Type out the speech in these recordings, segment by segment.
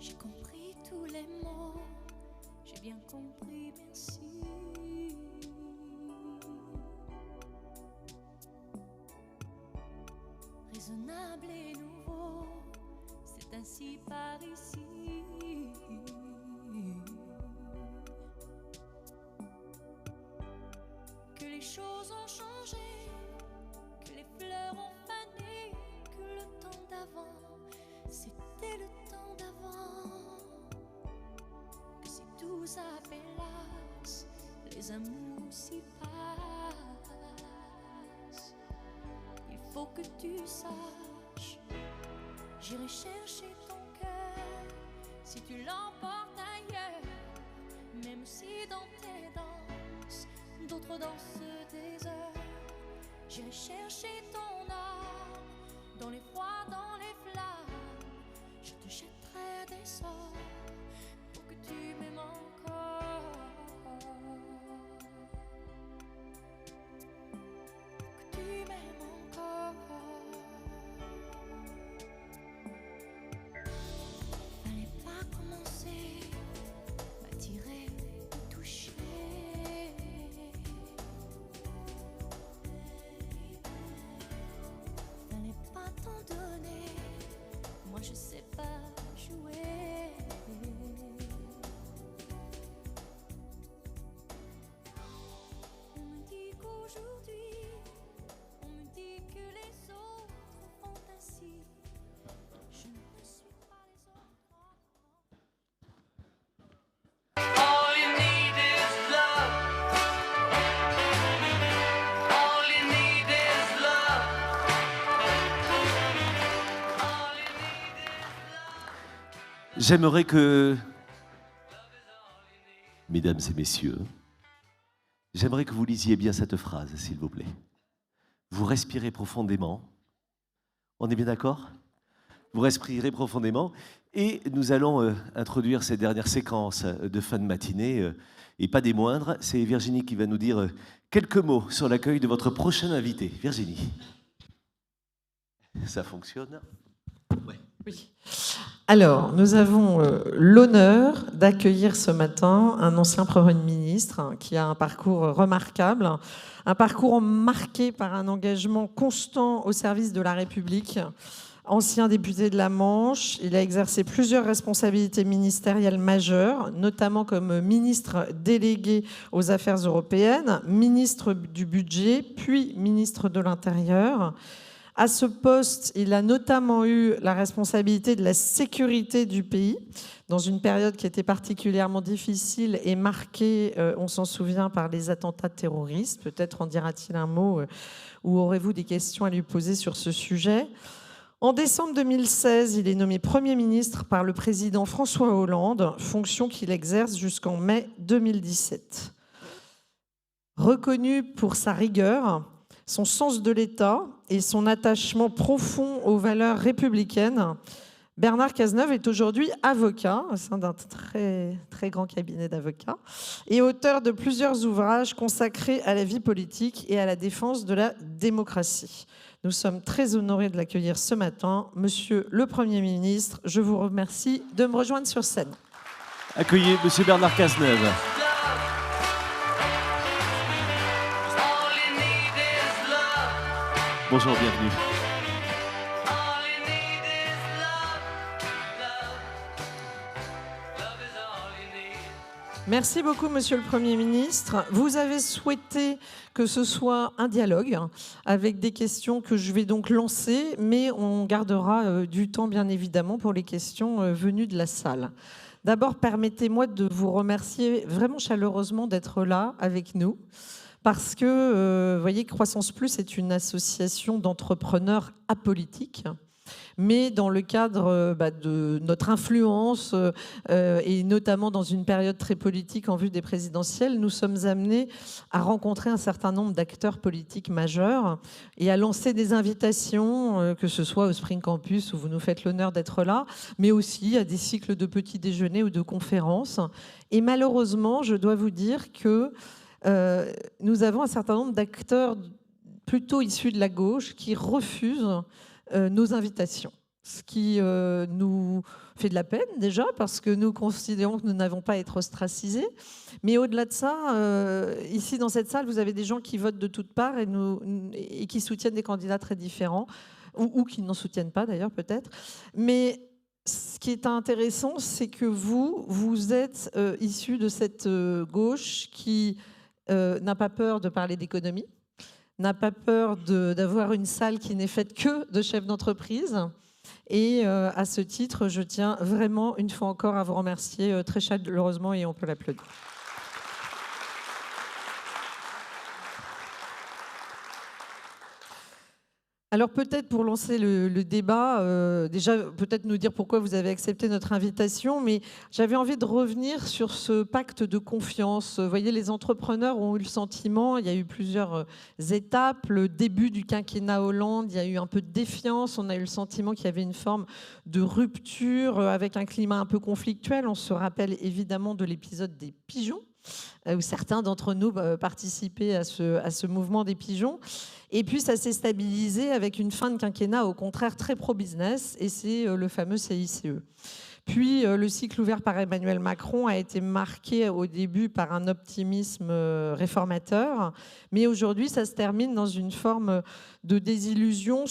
J'ai compris tous les mots, j'ai bien compris, merci. Raisonnable et nouveau, c'est ainsi par ici. Que les choses ont changé, que les fleurs ont fané, que le temps d'avant, c'était le temps d'avant. Que si tout s'appelasse, les amours s'y passent. Il faut que tu saches, j'irai chercher ton cœur si tu l'emportes ailleurs. Même si dans tes danses, d'autres dansent des heures. J'irai chercher ton âme dans les froids, dans les flammes. Je te jetterai des sorts pour que tu m'aimes encore. Pour que tu m'aimes encore. Fallait pas commencer, m'attirer, me toucher. Fallait pas t'en donner, moi je sais pas jouer. On me dit qu'aujourd'hui, on me dit que les autres font ainsi. Je ne suis pas les autres. All you need is love. All you need is love. All you need is love. J'aimerais que, mesdames et messieurs, j'aimerais que vous lisiez bien cette phrase, s'il vous plaît. Vous respirez profondément. On est bien d'accord ? Vous respirez profondément et nous allons introduire ces dernières séquences de fin de matinée et pas des moindres. C'est Virginie qui va nous dire quelques mots sur l'accueil de votre prochain invité. Virginie. Ça fonctionne ? Ouais. Oui. Alors, nous avons l'honneur d'accueillir ce matin un ancien Premier ministre qui a un parcours remarquable, un parcours marqué par un engagement constant au service de la République. Ancien député de la Manche, il a exercé plusieurs responsabilités ministérielles majeures, notamment comme ministre délégué aux Affaires européennes, ministre du Budget, puis ministre de l'Intérieur. À ce poste, il a notamment eu la responsabilité de la sécurité du pays, dans une période qui était particulièrement difficile et marquée, on s'en souvient, par les attentats terroristes. Peut-être en dira-t-il un mot, ou aurez-vous des questions à lui poser sur ce sujet ? En décembre 2016, il est nommé Premier ministre par le président François Hollande, fonction qu'il exerce jusqu'en mai 2017. Reconnu pour sa rigueur, son sens de l'État et son attachement profond aux valeurs républicaines, Bernard Cazeneuve est aujourd'hui avocat au sein d'un très, très grand cabinet d'avocats et auteur de plusieurs ouvrages consacrés à la vie politique et à la défense de la démocratie. Nous sommes très honorés de l'accueillir ce matin. Monsieur le Premier ministre, je vous remercie de me rejoindre sur scène. Accueillez Monsieur Bernard Cazeneuve. All you need is love. Bonjour, bienvenue. All you need is love. Love is all you need. Merci beaucoup, Monsieur le Premier ministre. Vous avez souhaité que ce soit un dialogue avec des questions que je vais donc lancer, mais on gardera du temps, bien évidemment, pour les questions venues de la salle. D'abord, permettez-moi de vous remercier vraiment chaleureusement d'être là avec nous, parce que, vous voyez, Croissance Plus est une association d'entrepreneurs apolitiques, mais dans le cadre de notre influence et notamment dans une période très politique en vue des présidentielles, nous sommes amenés à rencontrer un certain nombre d'acteurs politiques majeurs et à lancer des invitations, que ce soit au Spring Campus où vous nous faites l'honneur d'être là, mais aussi à des cycles de petits déjeuners ou de conférences. Et malheureusement, je dois vous dire que nous avons un certain nombre d'acteurs plutôt issus de la gauche qui refusent nos invitations. ce qui nous fait de la peine déjà, parce que nous considérons que nous n'avons pas à être ostracisés. Mais au-delà de ça, ici dans cette salle, vous avez des gens qui votent de toutes parts et qui soutiennent des candidats très différents, ou qui n'en soutiennent pas d'ailleurs peut-être. Mais ce qui est intéressant, c'est que vous êtes issus de cette gauche qui n'a pas peur de parler d'économie, n'a pas peur d'avoir une salle qui n'est faite que de chefs d'entreprise. Et à ce titre, je tiens vraiment une fois encore à vous remercier très chaleureusement, et on peut l'applaudir. Alors peut-être pour lancer le débat, déjà peut-être nous dire pourquoi vous avez accepté notre invitation, mais j'avais envie de revenir sur ce pacte de confiance. Vous voyez, les entrepreneurs ont eu le sentiment, il y a eu plusieurs étapes, le début du quinquennat Hollande, il y a eu un peu de défiance, on a eu le sentiment qu'il y avait une forme de rupture avec un climat un peu conflictuel. On se rappelle évidemment de l'épisode des pigeons, où certains d'entre nous participaient à ce mouvement des pigeons. Et puis ça s'est stabilisé avec une fin de quinquennat au contraire très pro-business, et c'est le fameux CICE. Puis le cycle ouvert par Emmanuel Macron a été marqué au début par un optimisme réformateur, mais aujourd'hui ça se termine dans une forme de désillusion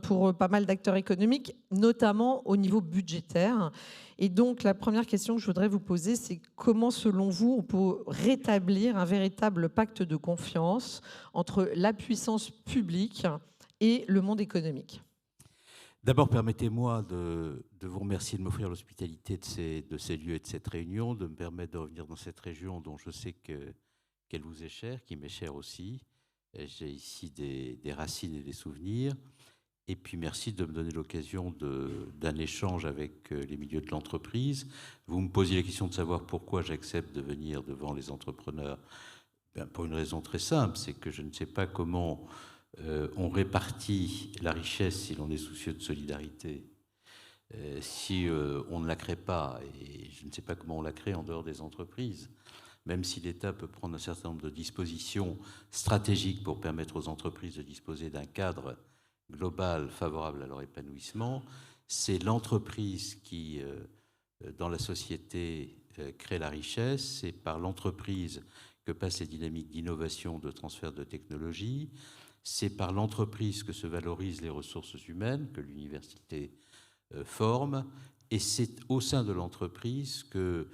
pour pas mal d'acteurs économiques, notamment au niveau budgétaire. Et donc la première question que je voudrais vous poser, c'est comment selon vous on peut rétablir un véritable pacte de confiance entre la puissance publique et le monde économique? D'abord, permettez-moi de vous remercier de m'offrir l'hospitalité de ces lieux et de cette réunion, de me permettre de revenir dans cette région dont je sais qu'elle vous est chère, qui m'est chère aussi. J'ai ici des racines et des souvenirs. Et puis merci de me donner l'occasion d'un échange avec les milieux de l'entreprise. Vous me posiez la question de savoir pourquoi j'accepte de venir devant les entrepreneurs. Pour une raison très simple, c'est que je ne sais pas comment on répartit la richesse si l'on est soucieux de solidarité. Si on ne la crée pas, et je ne sais pas comment on la crée en dehors des entreprises, même si l'État peut prendre un certain nombre de dispositions stratégiques pour permettre aux entreprises de disposer d'un cadre global favorable à leur épanouissement, c'est l'entreprise qui, dans la société, crée la richesse. C'est par l'entreprise que passent les dynamiques d'innovation, de transfert de technologie. C'est par l'entreprise que se valorisent les ressources humaines, que l'université forme. Et c'est au sein de l'entreprise que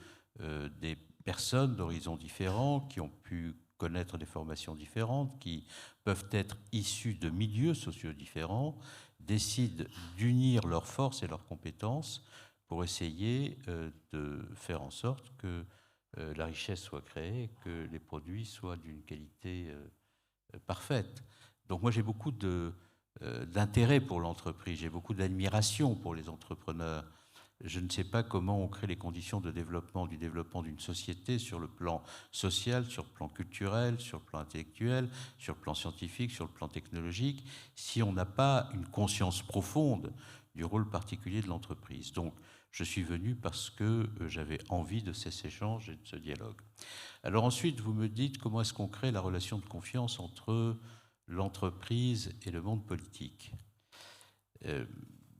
des personnes d'horizons différents, qui ont pu connaître des formations différentes, qui peuvent être issus de milieux sociaux différents, décident d'unir leurs forces et leurs compétences pour essayer de faire en sorte que la richesse soit créée, que les produits soient d'une qualité parfaite. Donc moi j'ai beaucoup d'intérêt pour l'entreprise, j'ai beaucoup d'admiration pour les entrepreneurs. Je ne sais pas comment on crée les conditions du développement d'une société sur le plan social, sur le plan culturel, sur le plan intellectuel, sur le plan scientifique, sur le plan technologique, si on n'a pas une conscience profonde du rôle particulier de l'entreprise. Donc, je suis venu parce que j'avais envie de ces échanges et de ce dialogue. Alors ensuite, vous me dites comment est-ce qu'on crée la relation de confiance entre l'entreprise et le monde politique.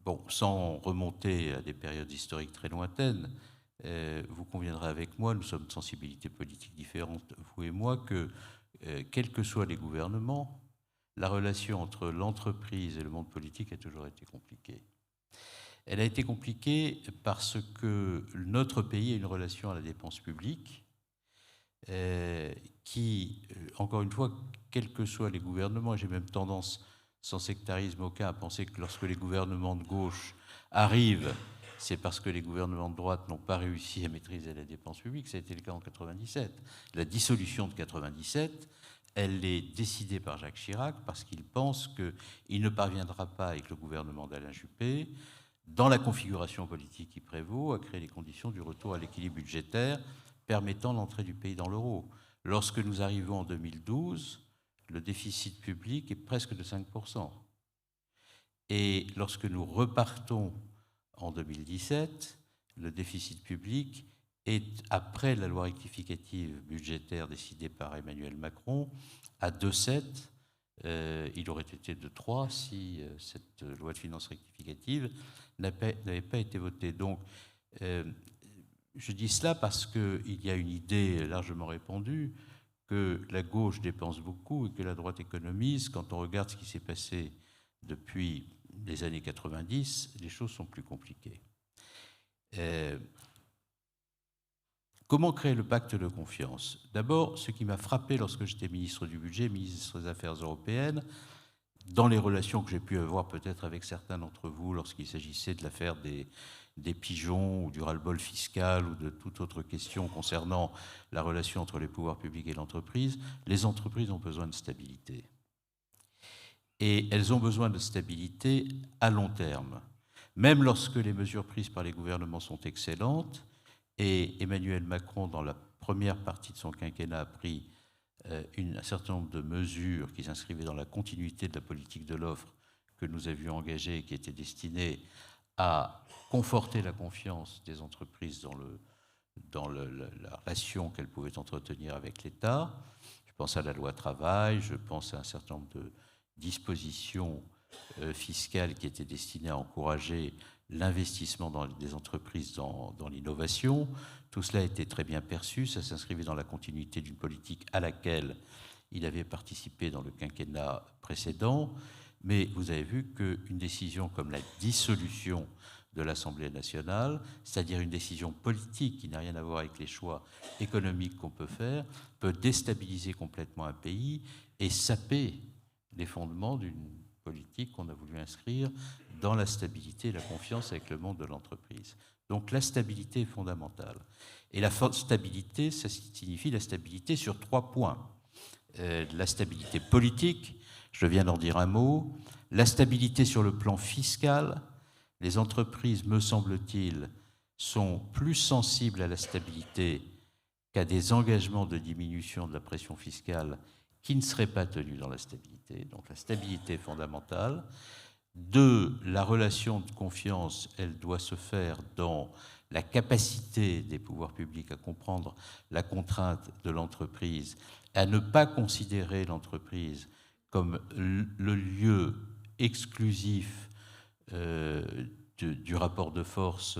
Bon, sans remonter à des périodes historiques très lointaines, vous conviendrez avec moi, nous sommes de sensibilités politiques différentes, vous et moi, que quels que soient les gouvernements, la relation entre l'entreprise et le monde politique a toujours été compliquée. Elle a été compliquée parce que notre pays a une relation à la dépense publique qui, encore une fois, quels que soient les gouvernements, j'ai même tendance, sans sectarisme aucun, à penser que lorsque les gouvernements de gauche arrivent, c'est parce que les gouvernements de droite n'ont pas réussi à maîtriser la dépense publique. Ça a été le cas en 97. La dissolution de 97, elle est décidée par Jacques Chirac parce qu'il pense qu'il ne parviendra pas, avec le gouvernement d'Alain Juppé, dans la configuration politique qui prévaut, à créer les conditions du retour à l'équilibre budgétaire permettant l'entrée du pays dans l'euro. Lorsque nous arrivons en 2012, le déficit public est presque de 5%. Et lorsque nous repartons en 2017, le déficit public est, après la loi rectificative budgétaire décidée par Emmanuel Macron, à 2,7, il aurait été de 3 si cette loi de finances rectificative n'avait pas été votée. Donc, je dis cela parce qu'il y a une idée largement répandue que la gauche dépense beaucoup et que la droite économise. Quand on regarde ce qui s'est passé depuis les années 90, les choses sont plus compliquées. Comment créer le pacte de confiance? D'abord, ce qui m'a frappé lorsque j'étais ministre du Budget, ministre des Affaires européennes, dans les relations que j'ai pu avoir peut-être avec certains d'entre vous lorsqu'il s'agissait de l'affaire des pigeons ou du ras-le-bol fiscal ou de toute autre question concernant la relation entre les pouvoirs publics et l'entreprise, les entreprises ont besoin de stabilité. Et elles ont besoin de stabilité à long terme. Même lorsque les mesures prises par les gouvernements sont excellentes, et Emmanuel Macron, dans la première partie de son quinquennat, a pris un certain nombre de mesures qui s'inscrivaient dans la continuité de la politique de l'offre que nous avions engagée et qui étaient destinées à conforter la confiance des entreprises dans la relation qu'elles pouvaient entretenir avec l'État. Je pense à la loi travail, je pense à un certain nombre de dispositions fiscales qui étaient destinées à encourager l'investissement dans des entreprises dans l'innovation. Tout cela était très bien perçu, ça s'inscrivait dans la continuité d'une politique à laquelle il avait participé dans le quinquennat précédent, mais vous avez vu qu'une décision comme la dissolution de l'Assemblée nationale, c'est-à-dire une décision politique qui n'a rien à voir avec les choix économiques qu'on peut faire, peut déstabiliser complètement un pays et saper les fondements d'une politique qu'on a voulu inscrire dans la stabilité et la confiance avec le monde de l'entreprise. Donc la stabilité est fondamentale. Et la stabilité, ça signifie la stabilité sur 3 points. La stabilité politique, je viens d'en dire un mot, la stabilité sur le plan fiscal. Les entreprises, me semble-t-il, sont plus sensibles à la stabilité qu'à des engagements de diminution de la pression fiscale qui ne seraient pas tenus dans la stabilité. Donc la stabilité est fondamentale. 2, la relation de confiance, elle doit se faire dans la capacité des pouvoirs publics à comprendre la contrainte de l'entreprise, à ne pas considérer l'entreprise comme le lieu exclusif du rapport de force,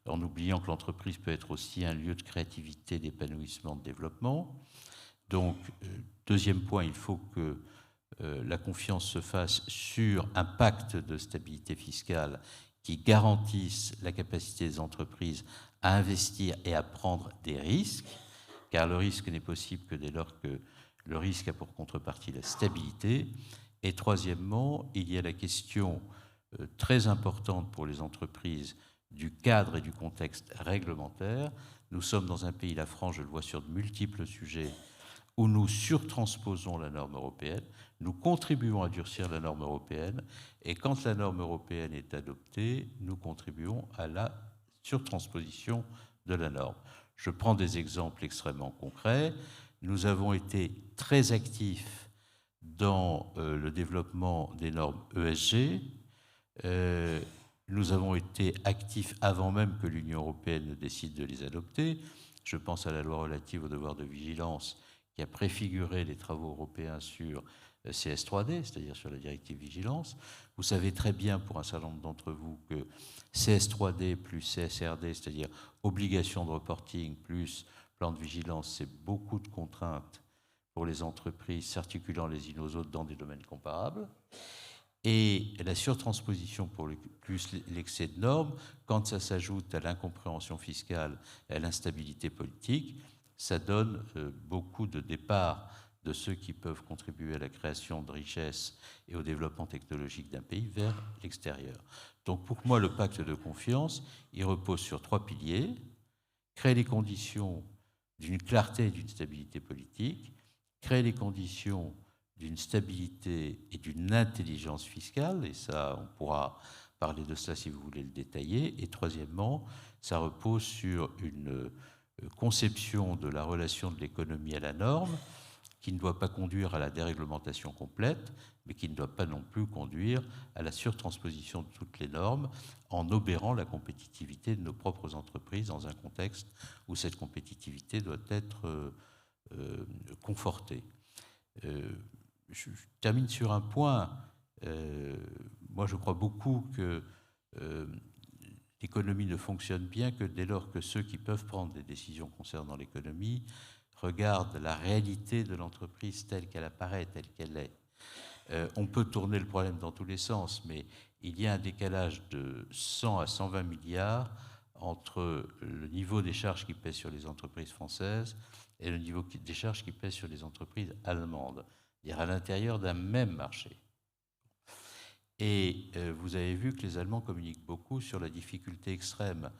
en oubliant que l'entreprise peut être aussi un lieu de créativité, d'épanouissement, de développement. Donc, deuxième point, il faut que la confiance se fasse sur un pacte de stabilité fiscale qui garantisse la capacité des entreprises à investir et à prendre des risques, car le risque n'est possible que dès lors que le risque a pour contrepartie la stabilité. Et troisièmement, il y a la question très importante pour les entreprises du cadre et du contexte réglementaire. Nous sommes dans un pays, la France, je le vois sur de multiples sujets, où nous surtransposons la norme européenne, nous contribuons à durcir la norme européenne, et quand la norme européenne est adoptée, nous contribuons à la surtransposition de la norme. Je prends des exemples extrêmement concrets. Nous avons été très actifs dans le développement des normes ESG. Nous avons été actifs avant même que l'Union européenne ne décide de les adopter. Je pense à la loi relative au devoir de vigilance qui a préfiguré les travaux européens sur CS3D, c'est-à-dire sur la directive vigilance. Vous savez très bien, pour un certain nombre d'entre vous, que CS3D plus CSRD, c'est-à-dire obligation de reporting plus plan de vigilance, c'est beaucoup de contraintes pour les entreprises s'articulant les unes aux autres dans des domaines comparables. Et la surtransposition plus l'excès de normes, quand ça s'ajoute à l'incompréhension fiscale et à l'instabilité politique, ça donne beaucoup de départs de ceux qui peuvent contribuer à la création de richesses et au développement technologique d'un pays vers l'extérieur. Donc pour moi, le pacte de confiance, il repose sur 3 piliers. Créer les conditions d'une clarté et d'une stabilité politique, créer les conditions d'une stabilité et d'une intelligence fiscale, et ça, on pourra parler de ça si vous voulez le détailler. Et troisièmement, ça repose sur une conception de la relation de l'économie à la norme, qui ne doit pas conduire à la déréglementation complète, mais qui ne doit pas non plus conduire à la surtransposition de toutes les normes en obérant la compétitivité de nos propres entreprises dans un contexte où cette compétitivité doit être confortée. je termine sur un point. Moi, je crois beaucoup que l'économie ne fonctionne bien que dès lors que ceux qui peuvent prendre des décisions concernant l'économie regardent la réalité de l'entreprise telle qu'elle apparaît, telle qu'elle est. On peut tourner le problème dans tous les sens, mais il y a un décalage de 100 à 120 milliards entre le niveau des charges qui pèsent sur les entreprises françaises et le niveau des charges qui pèsent sur les entreprises allemandes, c'est-à-dire à l'intérieur d'un même marché. Et vous avez vu que les Allemands communiquent beaucoup sur la difficulté extrême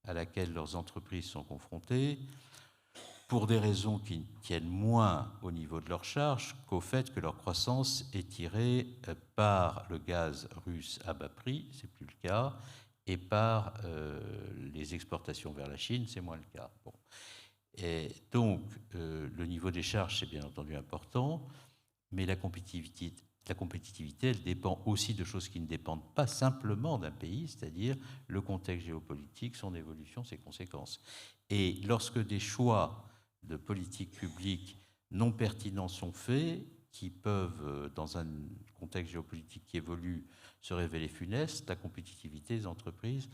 à laquelle leurs entreprises sont confrontées, pour des raisons qui tiennent moins au niveau de leurs charges qu'au fait que leur croissance est tirée par le gaz russe à bas prix, c'est plus le cas, et par les exportations vers la Chine, c'est moins le cas. Bon. Et donc, le niveau des charges, c'est bien entendu important, mais la compétitivité, elle dépend aussi de choses qui ne dépendent pas simplement d'un pays, c'est-à-dire le contexte géopolitique, son évolution, ses conséquences. Et lorsque des choix de politique publique non pertinents sont faits, qui peuvent, dans un contexte géopolitique qui évolue, se révéler funestes, la compétitivité des entreprises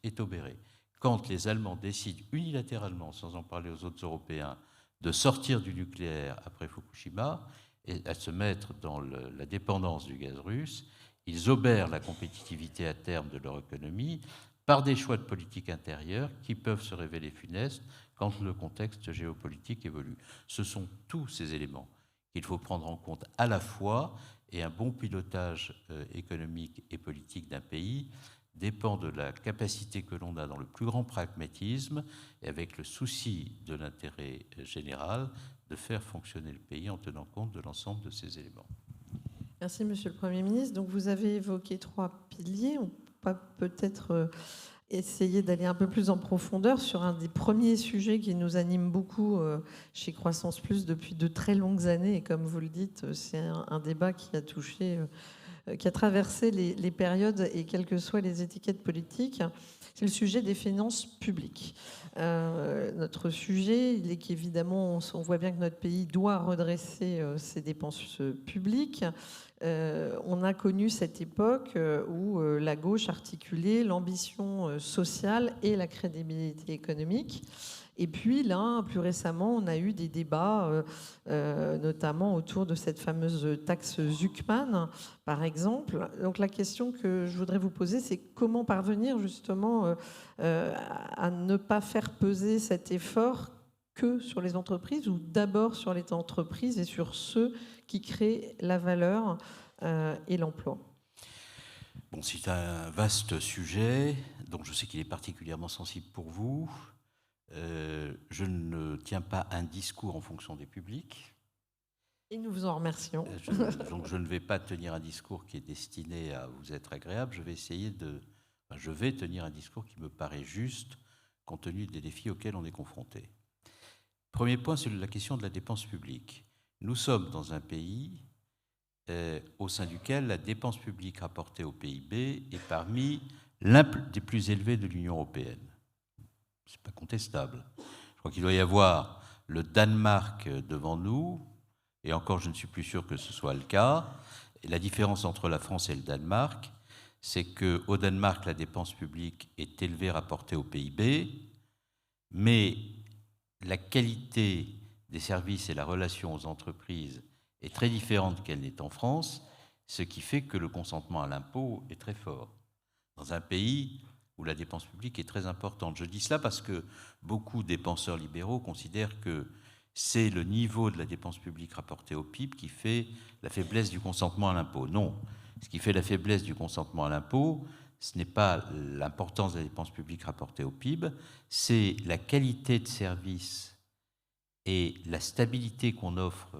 est obérée. Quand les Allemands décident unilatéralement, sans en parler aux autres Européens, de sortir du nucléaire après Fukushima et à se mettre dans la dépendance du gaz russe, ils obèrent la compétitivité à terme de leur économie par des choix de politique intérieure qui peuvent se révéler funestes quand le contexte géopolitique évolue. Ce sont tous ces éléments qu'il faut prendre en compte à la fois, et un bon pilotage économique et politique d'un pays dépend de la capacité que l'on a dans le plus grand pragmatisme et avec le souci de l'intérêt général de faire fonctionner le pays en tenant compte de l'ensemble de ces éléments. Merci, Monsieur le Premier ministre. Donc, vous avez évoqué 3 piliers. On va peut-être essayer d'aller un peu plus en profondeur sur un des premiers sujets qui nous anime beaucoup chez Croissance Plus depuis de très longues années. Et comme vous le dites, c'est un débat qui a touché, qui a traversé les périodes et quelles que soient les étiquettes politiques. C'est le sujet des finances publiques. Notre sujet, il est qu'évidemment, on voit bien que notre pays doit redresser ses dépenses publiques. On a connu cette époque où la gauche articulait l'ambition sociale et la crédibilité économique. Et puis là, plus récemment, on a eu des débats, notamment autour de cette fameuse taxe Zuckman, par exemple. Donc la question que je voudrais vous poser, c'est comment parvenir justement à ne pas faire peser cet effort que sur les entreprises, ou d'abord sur les entreprises et sur ceux qui créent la valeur et l'emploi. Bon, c'est un vaste sujet, dont je sais qu'il est particulièrement sensible pour vous. Je ne tiens pas un discours en fonction des publics. Et nous vous en remercions. Donc je ne vais pas tenir un discours qui est destiné à vous être agréable. Je vais tenir un discours qui me paraît juste compte tenu des défis auxquels on est confronté. Premier point, c'est la question de la dépense publique. Nous sommes dans un pays au sein duquel la dépense publique rapportée au PIB est parmi l'un des plus élevés de l'Union européenne. Ce n'est pas contestable. Je crois qu'il doit y avoir le Danemark devant nous, et encore je ne suis plus sûr que ce soit le cas. Et la différence entre la France et le Danemark, c'est qu'au Danemark, la dépense publique est élevée rapportée au PIB, mais la qualité des services et la relation aux entreprises est très différente qu'elle n'est en France, ce qui fait que le consentement à l'impôt est très fort. Dans un pays où la dépense publique est très importante. Je dis cela parce que beaucoup des penseurs libéraux considèrent que c'est le niveau de la dépense publique rapportée au PIB qui fait la faiblesse du consentement à l'impôt. Non, ce qui fait la faiblesse du consentement à l'impôt, ce n'est pas l'importance de la dépense publique rapportée au PIB, c'est la qualité de service et la stabilité qu'on offre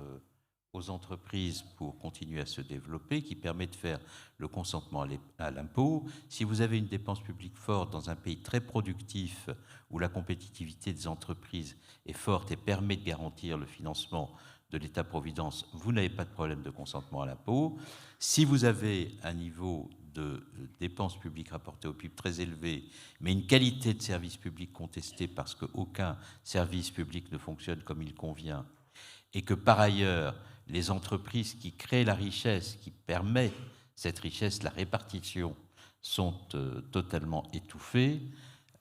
aux entreprises pour continuer à se développer, qui permet de faire le consentement à l'impôt. Si vous avez une dépense publique forte dans un pays très productif, où la compétitivité des entreprises est forte et permet de garantir le financement de l'État-providence, vous n'avez pas de problème de consentement à l'impôt. Si vous avez un niveau de dépenses publiques rapportées au PIB très élevé, mais une qualité de service public contestée parce qu'aucun service public ne fonctionne comme il convient, et que par ailleurs, les entreprises qui créent la richesse, qui permettent cette richesse, la répartition, sont totalement étouffées,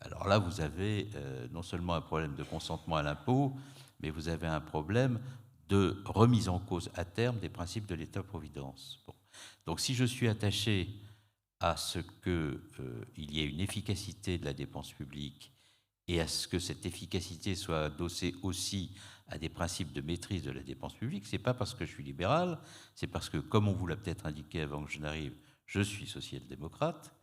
alors là, vous avez non seulement un problème de consentement à l'impôt, mais vous avez un problème de remise en cause à terme des principes de l'État-providence. Bon. Donc si je suis attaché à ce qu'il y ait une efficacité de la dépense publique et à ce que cette efficacité soit adossée aussi à des principes de maîtrise de la dépense publique, ce n'est pas parce que je suis libéral, c'est parce que, comme on vous l'a peut-être indiqué avant que je n'arrive, je suis social-démocrate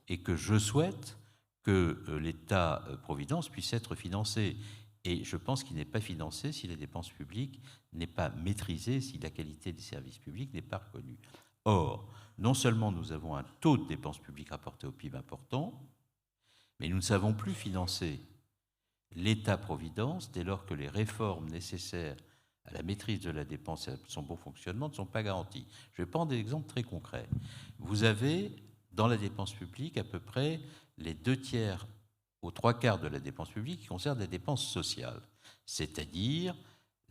et que je souhaite que l'État-providence puisse être financé. Et je pense qu'il n'est pas financé si la dépense publique n'est pas maîtrisée, si la qualité des services publics n'est pas reconnue. Or, non seulement nous avons un taux de dépenses publiques rapporté au PIB important, mais nous ne savons plus financer l'État-providence dès lors que les réformes nécessaires à la maîtrise de la dépense et à son bon fonctionnement ne sont pas garanties. Je vais prendre des exemples très concrets. Vous avez, dans la dépense publique, à peu près les 2/3 aux 3/4 de la dépense publique qui concerne la dépense sociale, c'est-à-dire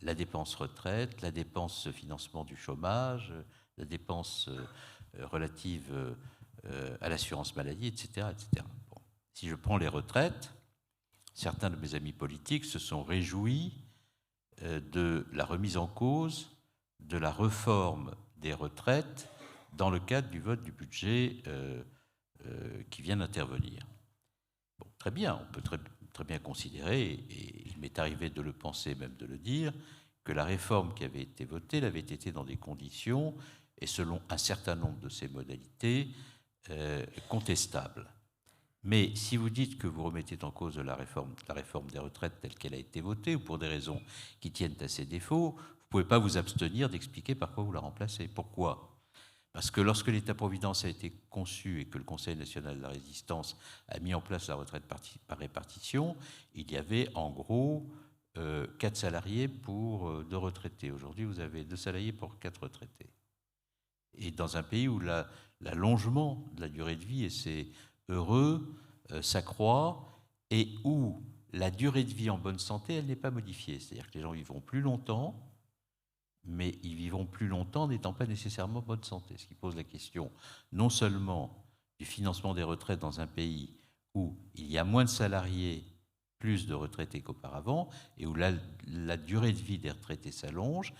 la dépense retraite, la dépense financement du chômage, la dépense relative à l'assurance maladie, etc. etc. Bon. Si je prends les retraites, certains de mes amis politiques se sont réjouis de la remise en cause de la réforme des retraites dans le cadre du vote du budget qui vient d'intervenir. Bon, très bien, on peut très bien considérer, et il m'est arrivé de le penser, même de le dire, que la réforme qui avait été votée l'avait été dans des conditions et selon un certain nombre de ses modalités contestables. Mais si vous dites que vous remettez en cause la réforme des retraites telle qu'elle a été votée, ou pour des raisons qui tiennent à ses défauts, vous ne pouvez pas vous abstenir d'expliquer par quoi vous la remplacez. Pourquoi ? Parce que lorsque l'État-providence a été conçu et que le Conseil national de la résistance a mis en place la retraite par répartition, il y avait en gros 4 salariés pour 2 retraités. Aujourd'hui, vous avez 2 salariés pour 4 retraités. Et dans un pays où l'allongement de la durée de vie, et c'est heureux, s'accroît, et où la durée de vie en bonne santé, elle n'est pas modifiée. C'est-à-dire que les gens vivront plus longtemps, mais ils vivront plus longtemps n'étant pas nécessairement en bonne santé. Ce qui pose la question non seulement du financement des retraites dans un pays où il y a moins de salariés, plus de retraités qu'auparavant, et où la durée de vie des retraités s'allonge,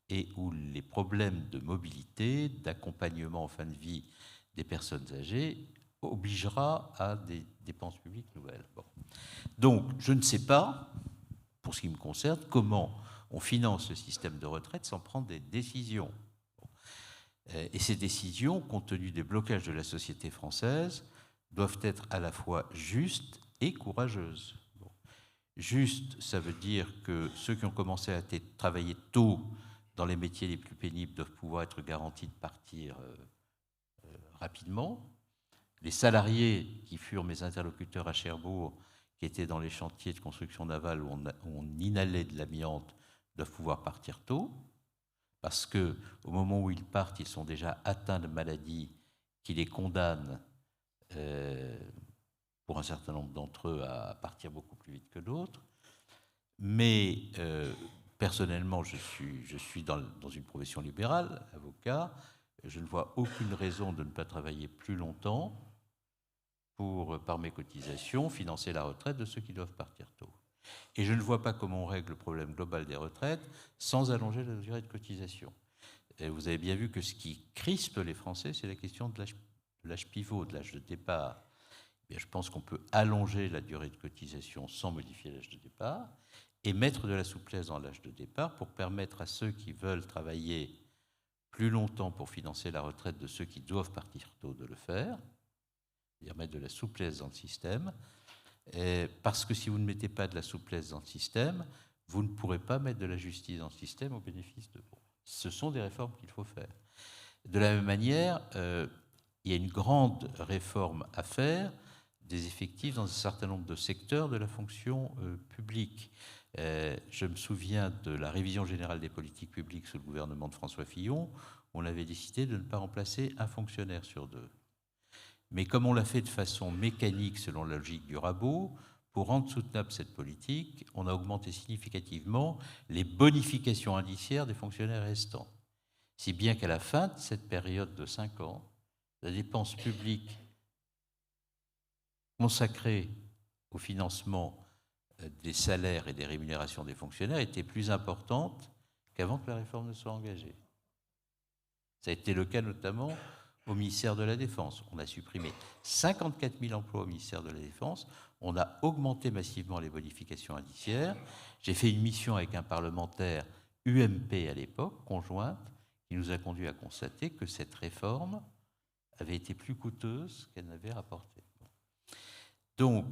et où les problèmes de mobilité, d'accompagnement en fin de vie des personnes âgées obligera à des dépenses publiques nouvelles. Bon. Donc, je ne sais pas, pour ce qui me concerne, comment on finance le système de retraite sans prendre des décisions. Bon. Et ces décisions, compte tenu des blocages de la société française, doivent être à la fois justes et courageuses. Bon. Juste, ça veut dire que ceux qui ont commencé à travailler tôt dans les métiers les plus pénibles doivent pouvoir être garantis de partir rapidement. Les salariés qui furent mes interlocuteurs à Cherbourg, qui étaient dans les chantiers de construction navale où on inhalait de l'amiante, doivent pouvoir partir tôt, parce qu'au moment où ils partent, ils sont déjà atteints de maladies qui les condamnent, pour un certain nombre d'entre eux, à partir beaucoup plus vite que d'autres. Mais personnellement, je suis dans une profession libérale, avocat. Je ne vois aucune raison de ne pas travailler plus longtemps pour, par mes cotisations, financer la retraite de ceux qui doivent partir tôt. Et je ne vois pas comment on règle le problème global des retraites sans allonger la durée de cotisation. Et vous avez bien vu que ce qui crispe les Français, c'est la question de l'âge pivot, de l'âge de départ. Bien, je pense qu'on peut allonger la durée de cotisation sans modifier l'âge de départ et mettre de la souplesse dans l'âge de départ pour permettre à ceux qui veulent travailler plus longtemps pour financer la retraite de ceux qui doivent partir tôt de le faire, c'est-à-dire mettre de la souplesse dans le système, parce que si vous ne mettez pas de la souplesse dans le système, vous ne pourrez pas mettre de la justice dans le système au bénéfice de vous. Ce sont des réformes qu'il faut faire. De la même manière, il y a une grande réforme à faire des effectifs dans un certain nombre de secteurs de la fonction publique. Je me souviens de la révision générale des politiques publiques sous le gouvernement de François Fillon. On avait décidé de ne pas remplacer un fonctionnaire sur 2. Mais comme on l'a fait de façon mécanique selon la logique du rabot, pour rendre soutenable cette politique, on a augmenté significativement les bonifications indiciaires des fonctionnaires restants. Si bien qu'à la fin de cette période de 5 ans, la dépense publique consacrée au financement des salaires et des rémunérations des fonctionnaires était plus importante qu'avant que la réforme ne soit engagée. Ça a été le cas notamment au ministère de la Défense. On a supprimé 54 000 emplois au ministère de la Défense. On a augmenté massivement les bonifications indiciaires. J'ai fait une mission avec un parlementaire UMP à l'époque, conjointe, qui nous a conduit à constater que cette réforme avait été plus coûteuse qu'elle n'avait rapporté. Donc,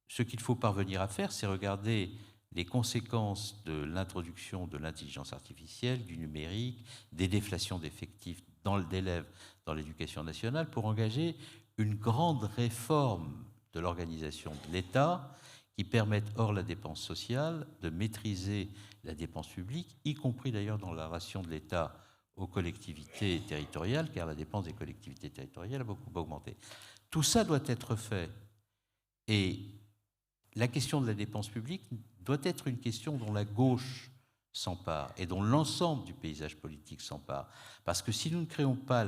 ce qu'il faut parvenir à faire, c'est regarder les conséquences de l'introduction de l'intelligence artificielle, du numérique, des déflations d'effectifs d'élèves dans l'éducation nationale pour engager une grande réforme de l'organisation de l'État qui permette, hors la dépense sociale, de maîtriser la dépense publique, y compris d'ailleurs dans la ration de l'État aux collectivités territoriales, car la dépense des collectivités territoriales a beaucoup augmenté. Tout ça doit être fait. Et la question de la dépense publique doit être une question dont la gauche s'empare et dont l'ensemble du paysage politique s'empare. Parce que si nous ne créons pas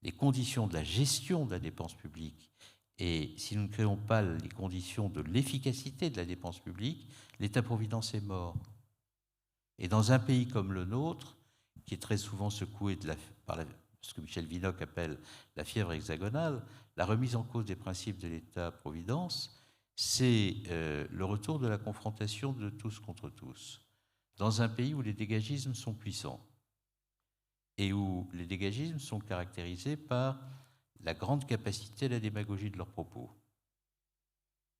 les conditions de la gestion de la dépense publique et si nous ne créons pas les conditions de l'efficacité de la dépense publique, l'État-providence est mort. Et dans un pays comme le nôtre, qui est très souvent secoué par ce que Michel Vinocq appelle la fièvre hexagonale, la remise en cause des principes de l'État-providence, c'est le retour de la confrontation de tous contre tous, dans un pays où les dégagismes sont puissants et où les dégagismes sont caractérisés par la grande capacité à la démagogie de leurs propos.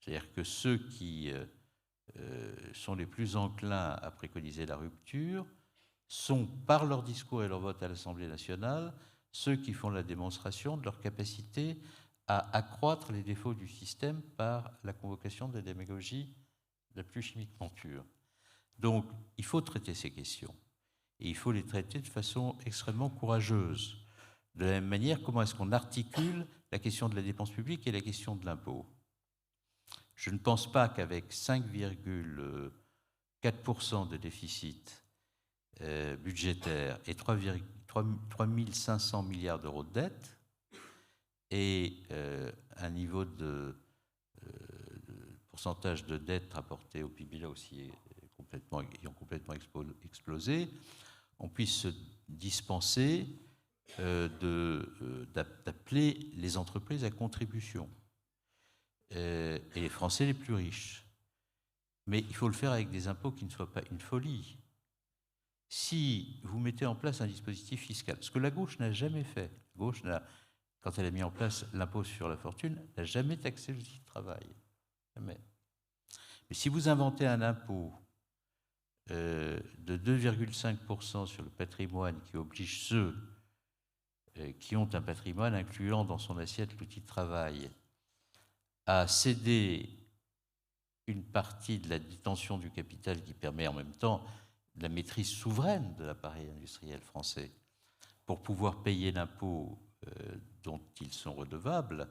C'est-à-dire que ceux qui sont les plus enclins à préconiser la rupture sont, par leur discours et leur vote à l'Assemblée nationale, ceux qui font la démonstration de leur capacité à accroître les défauts du système par la convocation de la démagogie la plus chimiquement pure. Donc, il faut traiter ces questions. Et il faut les traiter de façon extrêmement courageuse. De la même manière, comment est-ce qu'on articule la question de la dépense publique et la question de l'impôt ? Je ne pense pas qu'avec 5,4% de déficit budgétaire et 3 500 milliards d'euros de dette, et un niveau de pourcentage de dette rapporté au PIB là aussi ayant complètement explosé, on puisse se dispenser d'appeler les entreprises à contribution et les Français les plus riches. Mais il faut le faire avec des impôts qui ne soient pas une folie. Si vous mettez en place un dispositif fiscal, ce que la gauche n'a jamais fait, la gauche quand elle a mis en place l'impôt sur la fortune, n'a jamais taxé l'outil de travail. Jamais. Mais si vous inventez un impôt de 2,5% sur le patrimoine qui oblige ceux qui ont un patrimoine incluant dans son assiette l'outil de travail à céder une partie de la détention du capital qui permet en même temps la maîtrise souveraine de l'appareil industriel français pour pouvoir payer l'impôt dont ils sont redevables,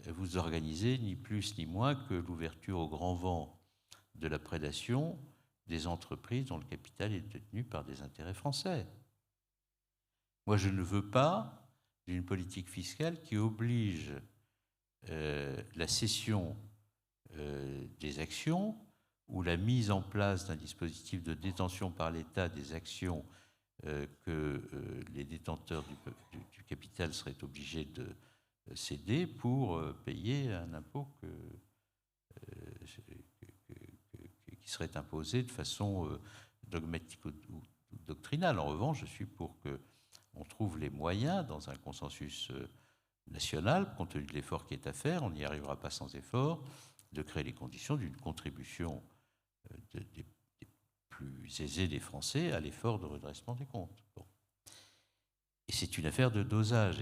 vous organisez ni plus ni moins que l'ouverture au grand vent de la prédation des entreprises dont le capital est détenu par des intérêts français. Moi, je ne veux pas d'une politique fiscale qui oblige la cession des actions ou la mise en place d'un dispositif de détention par l'État des actions que les détenteurs du capital seraient obligés de céder pour payer un impôt qui serait imposé de façon dogmatique ou doctrinale. En revanche, je suis pour qu'on trouve les moyens dans un consensus national, compte tenu de l'effort qui est à faire, on n'y arrivera pas sans effort, de créer les conditions d'une contribution des plus aisés des Français à l'effort de redressement des comptes. Bon. Et c'est une affaire de dosage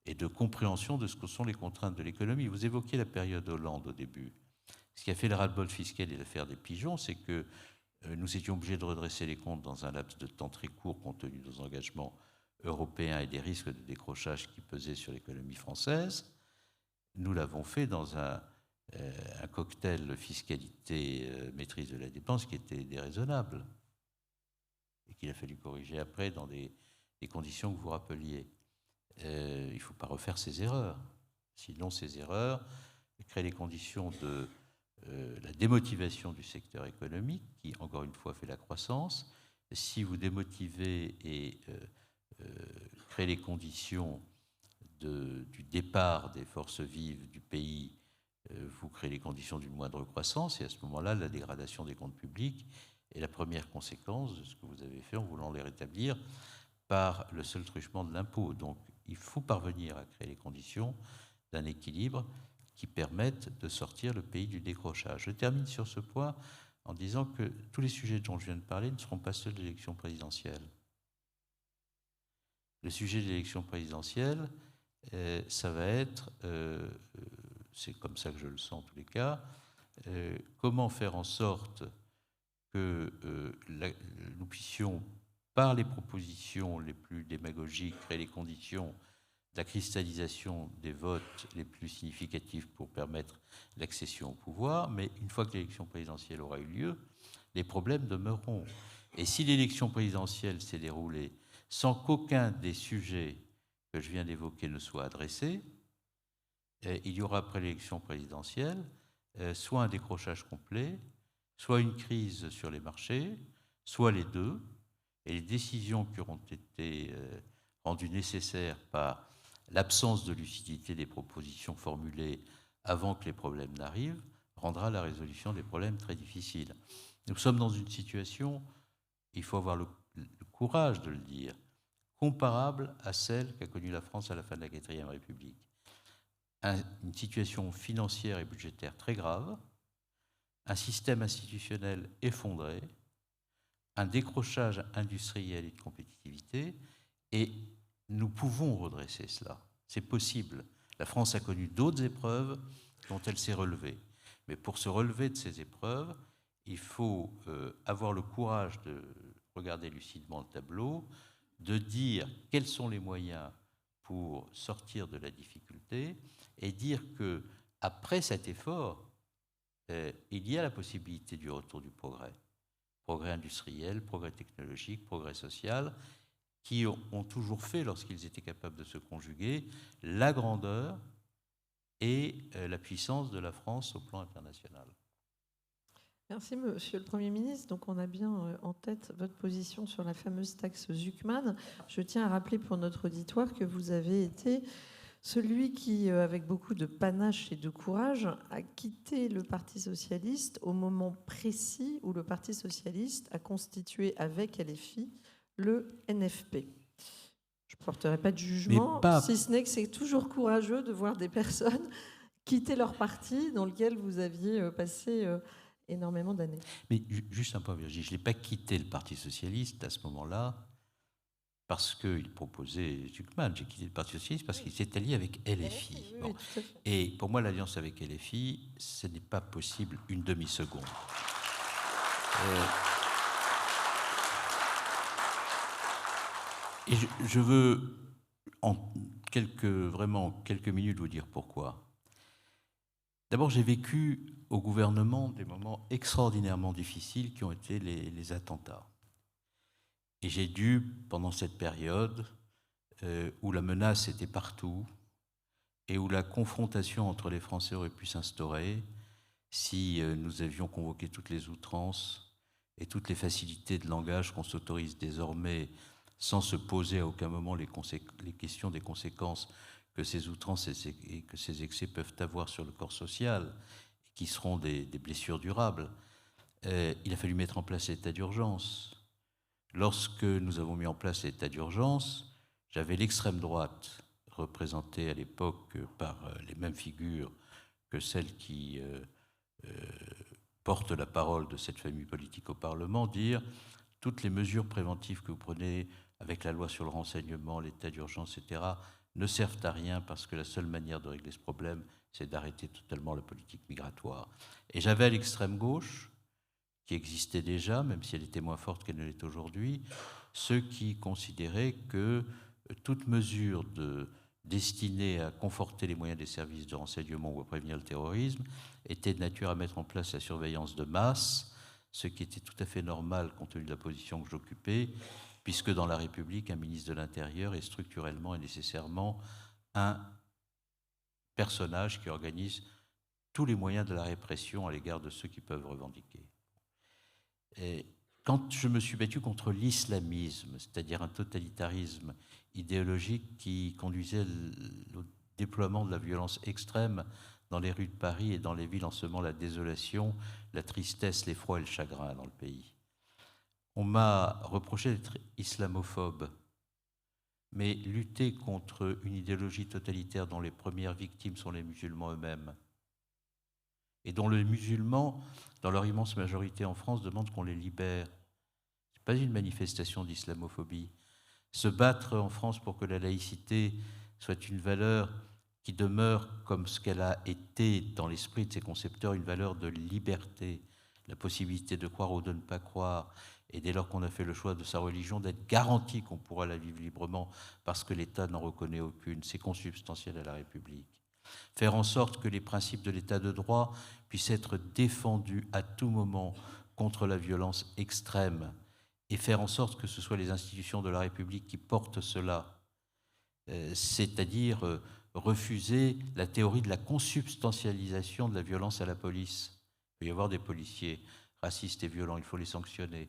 et de compréhension de ce que sont les contraintes de l'économie. Vous évoquiez la période Hollande au début. Ce qui a fait le ras-le-bol fiscal et l'affaire des pigeons, c'est que nous étions obligés de redresser les comptes dans un laps de temps très court compte tenu de nos engagements européens et des risques de décrochage qui pesaient sur l'économie française. Nous l'avons fait dans un cocktail fiscalité maîtrise de la dépense qui était déraisonnable. et qu'il a fallu corriger après dans des conditions que vous rappeliez. Il ne faut pas refaire ces erreurs. Sinon, ces erreurs créent les conditions de la démotivation du secteur économique, qui, encore une fois, fait la croissance. Si vous démotivez et créez les conditions du départ des forces vives du pays, vous créez les conditions d'une moindre croissance, et à ce moment-là, la dégradation des comptes publics est la première conséquence de ce que vous avez fait en voulant les rétablir par le seul truchement de l'impôt. Donc, il faut parvenir à créer les conditions d'un équilibre qui permettent de sortir le pays du décrochage. Je termine sur ce point en disant que tous les sujets dont je viens de parler ne seront pas ceux de l'élection présidentielle. Le sujet de l'élection présidentielle, ça va être, c'est comme ça que je le sens en tous les cas, comment faire en sorte que nous puissions, par les propositions les plus démagogiques, créer les conditions de la cristallisation des votes les plus significatifs pour permettre l'accession au pouvoir, mais une fois que l'élection présidentielle aura eu lieu, les problèmes demeureront. Et si l'élection présidentielle s'est déroulée sans qu'aucun des sujets que je viens d'évoquer ne soit adressé, il y aura après l'élection présidentielle soit un décrochage complet, soit une crise sur les marchés, soit les deux, et les décisions qui auront été rendues nécessaires par l'absence de lucidité des propositions formulées avant que les problèmes n'arrivent rendra la résolution des problèmes très difficile. Nous sommes dans une situation, il faut avoir le courage de le dire, comparable à celle qu'a connue la France à la fin de la Quatrième République. Une situation financière et budgétaire très grave, un système institutionnel effondré, un décrochage industriel et de compétitivité, et nous pouvons redresser cela. C'est possible. La France a connu d'autres épreuves dont elle s'est relevée. Mais pour se relever de ces épreuves, il faut avoir le courage de regarder lucidement le tableau, de dire quels sont les moyens pour sortir de la difficulté et dire que après cet effort, il y a la possibilité du retour du progrès. Progrès industriel, progrès technologique, progrès social, qui ont toujours fait, lorsqu'ils étaient capables de se conjuguer, la grandeur et la puissance de la France au plan international. Merci, Monsieur le Premier ministre. Donc, on a bien en tête votre position sur la fameuse taxe Zuckman. Je tiens à rappeler pour notre auditoire que vous avez été celui qui, avec beaucoup de panache et de courage, a quitté le Parti socialiste au moment précis où le Parti socialiste a constitué avec LFI le NFP. Je ne porterai pas de jugement, si ce n'est que c'est toujours courageux de voir des personnes quitter leur parti dans lequel vous aviez passé énormément d'années. Mais juste un point, Virginie, je n'ai pas quitté le Parti socialiste à ce moment-là parce qu'il proposait Zuckman. J'ai quitté le Parti socialiste parce qu'il s'est allié avec LFI. Oui, bon. tout à fait. Et pour moi, l'alliance avec LFI, ce n'est pas possible une demi-seconde. Et je veux, en quelques minutes, vous dire pourquoi. D'abord, j'ai vécu au gouvernement des moments extraordinairement difficiles qui ont été les attentats. Et j'ai dû, pendant cette période où la menace était partout et où la confrontation entre les Français aurait pu s'instaurer si nous avions convoqué toutes les outrances et toutes les facilités de langage qu'on s'autorise désormais sans se poser à aucun moment les questions des conséquences que ces outrances et que ces excès peuvent avoir sur le corps social, et qui seront des blessures durables. Il a fallu mettre en place l'état d'urgence. Lorsque nous avons mis en place l'état d'urgence, j'avais l'extrême droite, représentée à l'époque par les mêmes figures que celles qui portent la parole de cette famille politique au Parlement, dire toutes les mesures préventives que vous prenez avec la loi sur le renseignement, l'état d'urgence, etc., ne servent à rien parce que la seule manière de régler ce problème, c'est d'arrêter totalement la politique migratoire. Et j'avais à l'extrême gauche, qui existait déjà, même si elle était moins forte qu'elle ne l'est aujourd'hui, ceux qui considéraient que toute mesure destinée à conforter les moyens des services de renseignement ou à prévenir le terrorisme était de nature à mettre en place la surveillance de masse ce qui était tout à fait normal compte tenu de la position que j'occupais, puisque dans la République, un ministre de l'Intérieur est structurellement et nécessairement un personnage qui organise tous les moyens de la répression à l'égard de ceux qui peuvent revendiquer. Et quand je me suis battu contre l'islamisme, c'est-à-dire un totalitarisme idéologique qui conduisait au déploiement de la violence extrême dans les rues de Paris et dans les villes en semant la désolation, la tristesse, l'effroi et le chagrin dans le pays. On m'a reproché d'être islamophobe, mais lutter contre une idéologie totalitaire dont les premières victimes sont les musulmans eux-mêmes, et dont les musulmans, dans leur immense majorité en France, demandent qu'on les libère. Ce n'est pas une manifestation d'islamophobie. Se battre en France pour que la laïcité soit une valeur qui demeure comme ce qu'elle a été dans l'esprit de ses concepteurs, une valeur de liberté, la possibilité de croire ou de ne pas croire, et dès lors qu'on a fait le choix de sa religion, d'être garanti qu'on pourra la vivre librement parce que l'État n'en reconnaît aucune. C'est consubstantiel à la République. Faire en sorte que les principes de l'État de droit puissent être défendus à tout moment contre la violence extrême et faire en sorte que ce soit les institutions de la République qui portent cela, c'est-à-dire refuser la théorie de la consubstantialisation de la violence à la police. Il peut y avoir des policiers racistes et violents, il faut les sanctionner.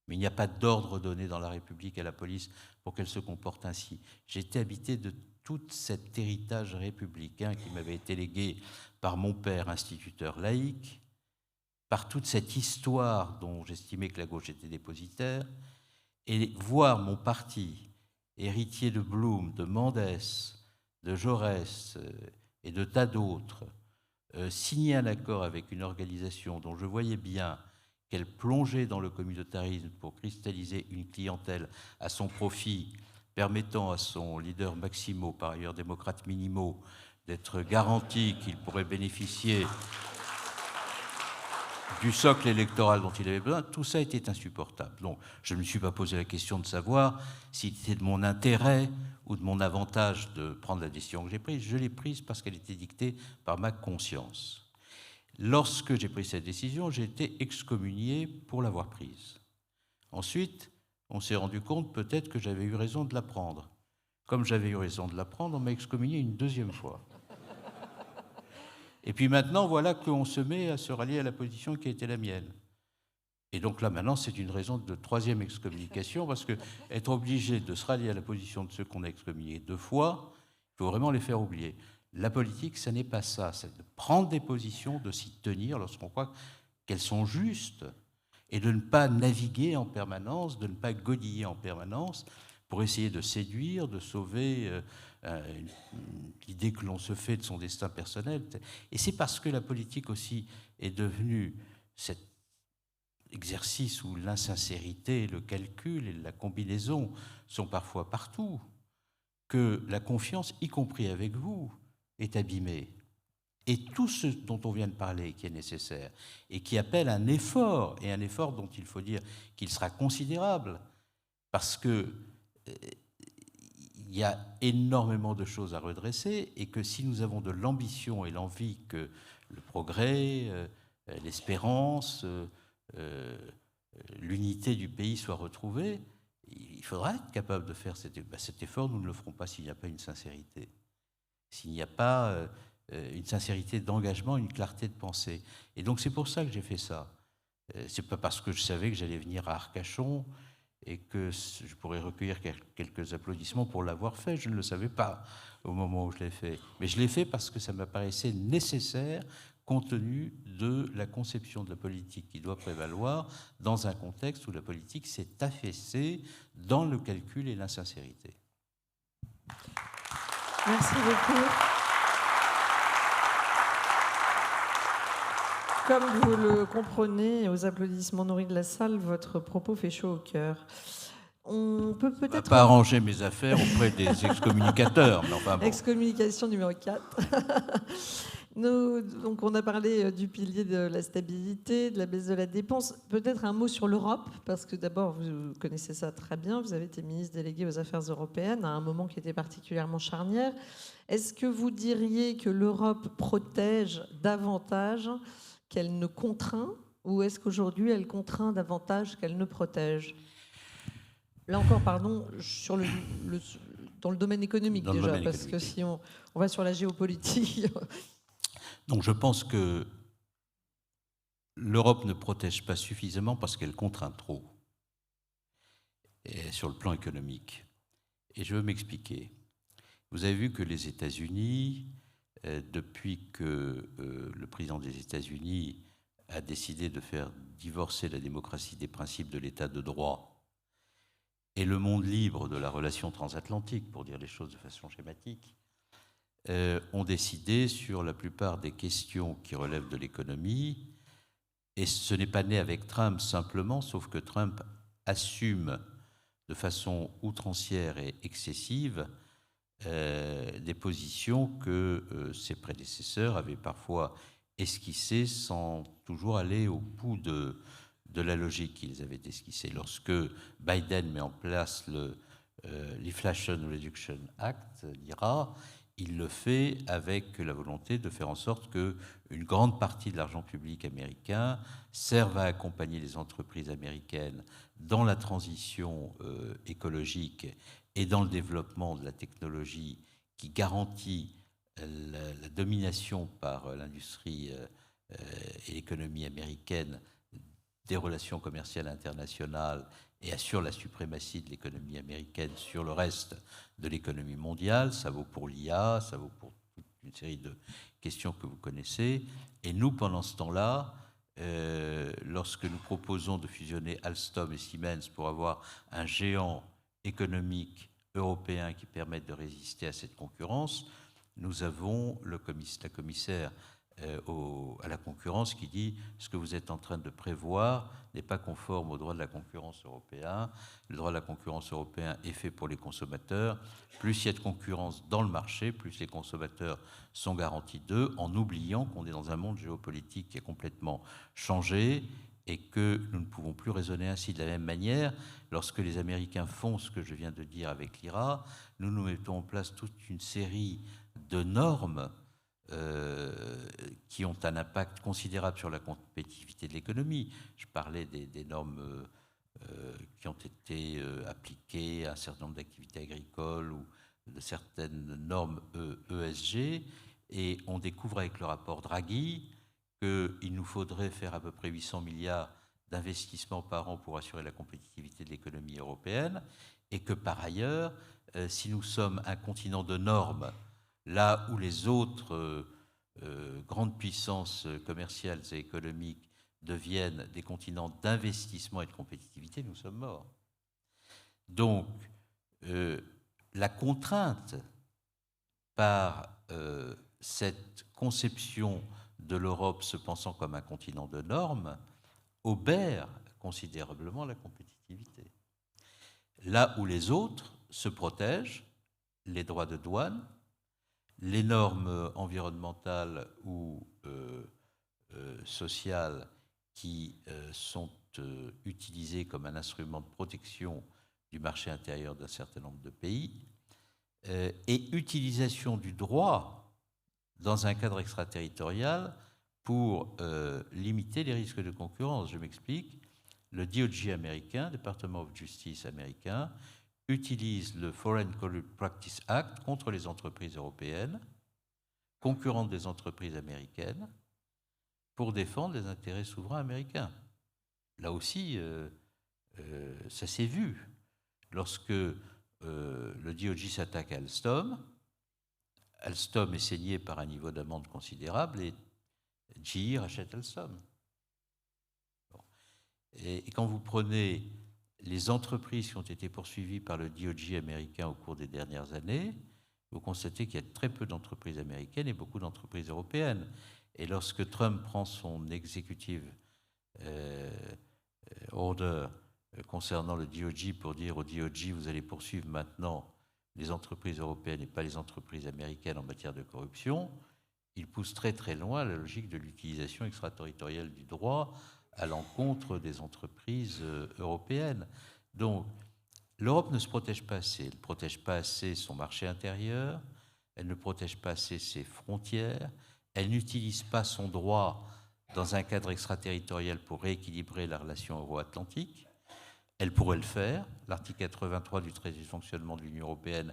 Mais il n'y a pas d'ordre donné dans la République à la police pour qu'elle se comporte ainsi. J'ai été habité de tout cet héritage républicain qui m'avait été légué par mon père, instituteur laïque, par toute cette histoire dont j'estimais que la gauche était dépositaire, et voir mon parti, héritier de Blum, de Mendès, de Jaurès et de tas d'autres, signer un accord avec une organisation dont je voyais bien qu'elle plongeait dans le communautarisme pour cristalliser une clientèle à son profit, permettant à son leader Maximo, par ailleurs démocrate minimo, d'être garanti qu'il pourrait bénéficier du socle électoral dont il avait besoin, tout ça était insupportable. Donc, je ne me suis pas posé la question de savoir s'il était de mon intérêt ou de mon avantage de prendre la décision que j'ai prise. Je l'ai prise parce qu'elle était dictée par ma conscience. Lorsque j'ai pris cette décision, j'ai été excommunié pour l'avoir prise. Ensuite, on s'est rendu compte peut-être que j'avais eu raison de la prendre. Comme j'avais eu raison de la prendre, on m'a excommunié une deuxième fois. Et puis maintenant, voilà qu'on se met à se rallier à la position qui était la mienne. Et donc là, maintenant, c'est une raison de troisième excommunication, parce qu'être obligé de se rallier à la position de ceux qu'on a excommuniés deux fois, il faut vraiment les faire oublier. La politique, ça n'est pas ça. C'est de prendre des positions, de s'y tenir lorsqu'on croit qu'elles sont justes, et de ne pas naviguer en permanence, de ne pas godiller en permanence pour essayer de séduire, de sauver l'idée que l'on se fait de son destin personnel. Et c'est parce que la politique aussi est devenue cet exercice où l'insincérité, le calcul et la combinaison sont parfois partout, que la confiance, y compris avec vous, est abîmée. Et tout ce dont on vient de parler, qui est nécessaire, et qui appelle un effort, et un effort dont il faut dire qu'il sera considérable, parce que il y a énormément de choses à redresser, et que si nous avons de l'ambition et l'envie que le progrès, l'espérance, l'unité du pays soit retrouvée, il faudra être capable de faire cet effort. Nous ne le ferons pas s'il n'y a pas une sincérité, s'il n'y a pas une sincérité d'engagement, une clarté de pensée. Et donc c'est pour ça que j'ai fait ça. C'est pas parce que je savais que j'allais venir à Arcachon et que je pourrais recueillir quelques applaudissements pour l'avoir fait. Je ne le savais pas au moment où je l'ai fait. Mais je l'ai fait parce que ça m'apparaissait nécessaire compte tenu de la conception de la politique qui doit prévaloir dans un contexte où la politique s'est affaissée dans le calcul et l'insincérité. Merci beaucoup. Comme vous le comprenez, aux applaudissements nourris de la salle, votre propos fait chaud au cœur. On peut peut-être... Je ne vais pas arranger mes affaires auprès des excommunicateurs. Mais enfin, bon. Excommunication numéro 4. Donc on a parlé du pilier de la stabilité, de la baisse de la dépense. Peut-être un mot sur l'Europe, parce que d'abord, vous connaissez ça très bien. Vous avez été ministre délégué aux Affaires européennes à un moment qui était particulièrement charnière. Est-ce que vous diriez que l'Europe protège davantage qu'elle ne contraint Ou est-ce qu'aujourd'hui, elle contraint davantage qu'elle ne protège? Là encore, pardon, dans le domaine économique Dans le déjà, domaine parce économique, que si on va sur la géopolitique... Donc je pense que l'Europe ne protège pas suffisamment parce qu'elle contraint trop, et sur le plan économique. Et je veux m'expliquer. Vous avez vu que les États-Unis, depuis que le président des États-Unis a décidé de faire divorcer la démocratie des principes de l'état de droit et le monde libre de la relation transatlantique, pour dire les choses de façon schématique, ont décidé sur la plupart des questions qui relèvent de l'économie, et ce n'est pas né avec Trump simplement, sauf que Trump assume de façon outrancière et excessive des positions que ses prédécesseurs avaient parfois esquissées sans toujours aller au bout de la logique qu'ils avaient esquissée. Lorsque Biden met en place l'Inflation Reduction Act, l'IRA, il le fait avec la volonté de faire en sorte qu'une grande partie de l'argent public américain serve à accompagner les entreprises américaines dans la transition écologique et dans le développement de la technologie qui garantit la domination par l'industrie et l'économie américaine des relations commerciales internationales et assure la suprématie de l'économie américaine sur le reste de l'économie mondiale. Ça vaut pour l'IA, ça vaut pour toute une série de questions que vous connaissez. Et nous, pendant ce temps-là, lorsque nous proposons de fusionner Alstom et Siemens pour avoir un géant économique européen qui permette de résister à cette concurrence, nous avons la commissaire à la concurrence qui dit ce que vous êtes en train de prévoir n'est pas conforme au droit de la concurrence européen. Le droit de la concurrence européen est fait pour les consommateurs. Plus il y a de concurrence dans le marché, plus les consommateurs sont garantis d'eux, en oubliant qu'on est dans un monde géopolitique qui a complètement changé et que nous ne pouvons plus raisonner ainsi. De la même manière, lorsque les Américains font ce que je viens de dire avec l'IRA, nous mettons en place toute une série de normes qui ont un impact considérable sur la compétitivité de l'économie. Je parlais des normes qui ont été appliquées à un certain nombre d'activités agricoles ou de certaines normes ESG, et on découvre avec le rapport Draghi qu'il nous faudrait faire à peu près 800 milliards d'investissements par an pour assurer la compétitivité de l'économie européenne, et que par ailleurs, si nous sommes un continent de normes, là où les autres grandes puissances commerciales et économiques deviennent des continents d'investissement et de compétitivité, nous sommes morts. Donc, la contrainte par cette conception de l'Europe se pensant comme un continent de normes obère considérablement la compétitivité. Là où les autres se protègent, les droits de douane, les normes environnementales ou sociales qui sont utilisées comme un instrument de protection du marché intérieur d'un certain nombre de pays, et utilisation du droit dans un cadre extraterritorial pour limiter les risques de concurrence. Je m'explique. Le DOJ américain, Department of Justice américain, utilise le Foreign Corrupt Practice Act contre les entreprises européennes, concurrentes des entreprises américaines, pour défendre les intérêts souverains américains. Là aussi, ça s'est vu. Lorsque le DOJ s'attaque à Alstom, Alstom est saigné par un niveau d'amende considérable et GE rachète Alstom. Bon. Et quand vous prenez les entreprises qui ont été poursuivies par le DOJ américain au cours des dernières années, vous constatez qu'il y a très peu d'entreprises américaines et beaucoup d'entreprises européennes. Et lorsque Trump prend son executive order concernant le DOJ pour dire au DOJ, vous allez poursuivre maintenant les entreprises européennes et pas les entreprises américaines en matière de corruption, il pousse très très loin la logique de l'utilisation extraterritoriale du droit à l'encontre des entreprises européennes. Donc, l'Europe ne se protège pas assez. Elle ne protège pas assez son marché intérieur, elle ne protège pas assez ses frontières, elle n'utilise pas son droit dans un cadre extraterritorial pour rééquilibrer la relation euro-atlantique. Elle pourrait le faire. L'article 83 du traité de fonctionnement de l'Union européenne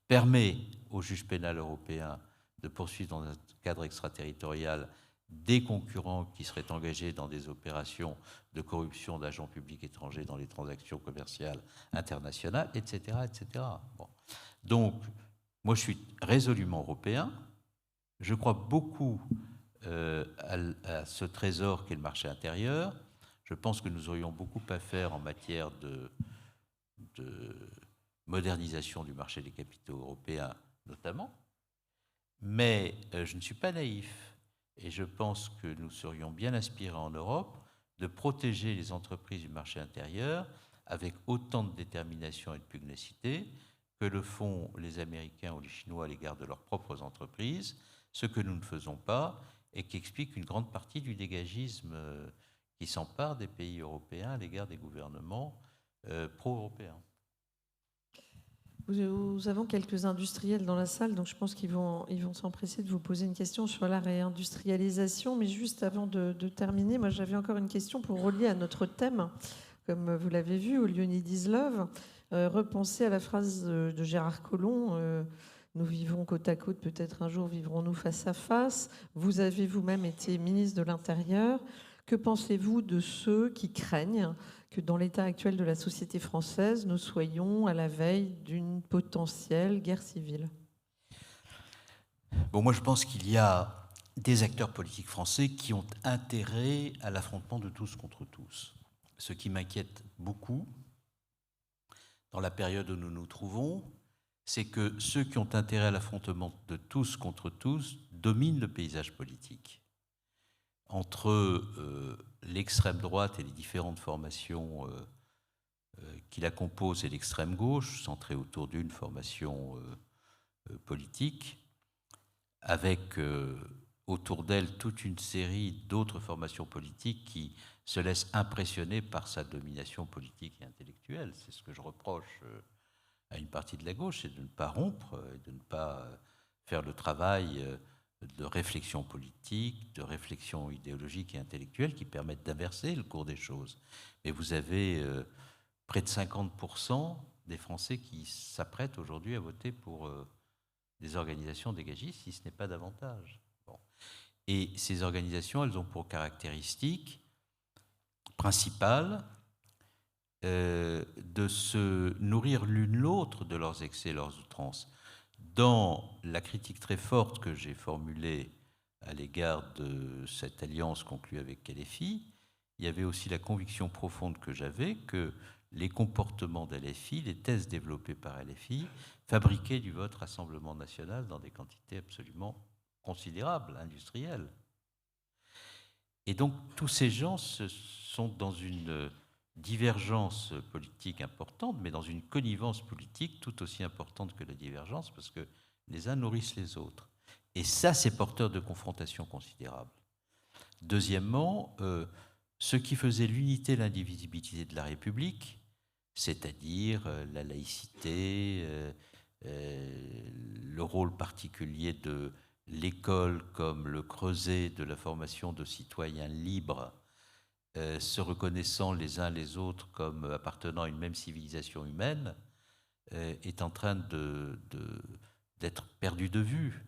permet au juge pénal européen de poursuivre dans un cadre extraterritorial des concurrents qui seraient engagés dans des opérations de corruption d'agents publics étrangers dans les transactions commerciales internationales, etc. etc. Bon. Donc, moi, je suis résolument européen. Je crois beaucoup à ce trésor qu'est le marché intérieur. Je pense que nous aurions beaucoup à faire en matière de modernisation du marché des capitaux européens, notamment. Mais je ne suis pas naïf. Et je pense que nous serions bien inspirés en Europe de protéger les entreprises du marché intérieur avec autant de détermination et de pugnacité que le font les Américains ou les Chinois à l'égard de leurs propres entreprises, ce que nous ne faisons pas et qui explique une grande partie du dégagisme qui s'empare des pays européens à l'égard des gouvernements pro-européens. Nous avons quelques industriels dans la salle, donc je pense qu'ils vont s'empresser de vous poser une question sur la réindustrialisation. Mais juste avant de terminer, moi j'avais encore une question pour relier à notre thème. Comme vous l'avez vu, au All You Need Is Love, repensez à la phrase de Gérard Collomb, nous vivons côte à côte, peut-être un jour vivrons-nous face à face. Vous avez vous-même été ministre de l'Intérieur. Que pensez-vous de ceux qui craignent que dans l'état actuel de la société française, nous soyons à la veille d'une potentielle guerre civile? Bon, moi je pense qu'il y a des acteurs politiques français qui ont intérêt à l'affrontement de tous contre tous. Ce qui m'inquiète beaucoup dans la période où nous nous trouvons, c'est que ceux qui ont intérêt à l'affrontement de tous contre tous dominent le paysage politique. Entre l'extrême droite et les différentes formations qui la composent et l'extrême gauche, centrée autour d'une formation politique, avec autour d'elle toute une série d'autres formations politiques qui se laissent impressionner par sa domination politique et intellectuelle. C'est ce que je reproche à une partie de la gauche, c'est de ne pas rompre, de ne pas faire le travail de réflexion politique, de réflexion idéologique et intellectuelle qui permettent d'inverser le cours des choses. Mais vous avez près de 50% des Français qui s'apprêtent aujourd'hui à voter pour des organisations dégagistes, si ce n'est pas davantage. Bon. Et ces organisations, elles ont pour caractéristique principale de se nourrir l'une l'autre de leurs excès et leurs outrances. Dans la critique très forte que j'ai formulée à l'égard de cette alliance conclue avec LFI, il y avait aussi la conviction profonde que j'avais que les comportements d'LFI, les thèses développées par LFI, fabriquaient du vote Rassemblement national dans des quantités absolument considérables, industrielles. Et donc tous ces gens sont dans une divergence politique importante, mais dans une connivence politique tout aussi importante que la divergence, parce que les uns nourrissent les autres. Et ça, c'est porteur de confrontations considérables. Deuxièmement, ce qui faisait l'unité et l'indivisibilité de la République, c'est-à-dire la laïcité, le rôle particulier de l'école comme le creuset de la formation de citoyens libres, se reconnaissant les uns les autres comme appartenant à une même civilisation humaine, est en train d'être perdu de vue.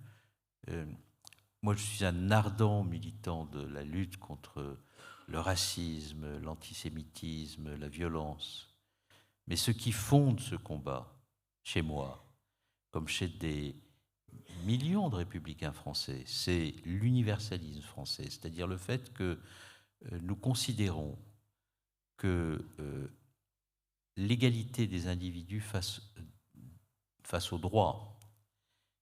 Moi, je suis un ardent militant de la lutte contre le racisme, l'antisémitisme, la violence. Mais ce qui fonde ce combat, chez moi, comme chez des millions de républicains français, c'est l'universalisme français, c'est-à-dire le fait que nous considérons que l'égalité des individus face au droit,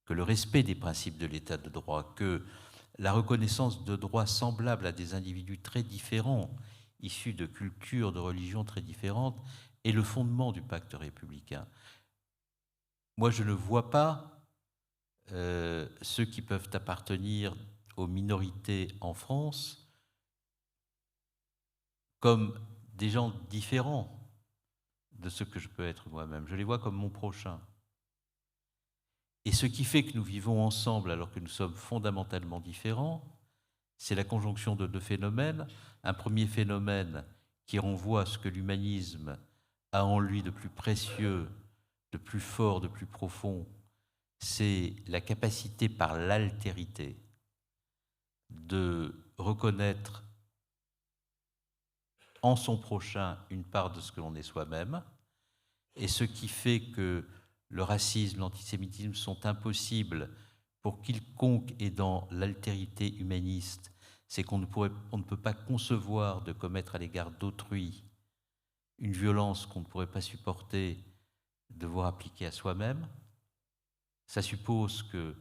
que le respect des principes de l'état de droit, que la reconnaissance de droits semblables à des individus très différents, issus de cultures, de religions très différentes, est le fondement du pacte républicain. Moi, je ne vois pas ceux qui peuvent appartenir aux minorités en France comme des gens différents de ce que je peux être moi-même. Je les vois comme mon prochain. Et ce qui fait que nous vivons ensemble alors que nous sommes fondamentalement différents, c'est la conjonction de deux phénomènes. Un premier phénomène qui renvoie à ce que l'humanisme a en lui de plus précieux, de plus fort, de plus profond, c'est la capacité par l'altérité de reconnaître en son prochain une part de ce que l'on est soi-même, et ce qui fait que le racisme, l'antisémitisme sont impossibles pour quiconque est dans l'altérité humaniste, c'est qu'on ne peut pas concevoir de commettre à l'égard d'autrui une violence qu'on ne pourrait pas supporter, devoir appliquer à soi-même. Ça suppose que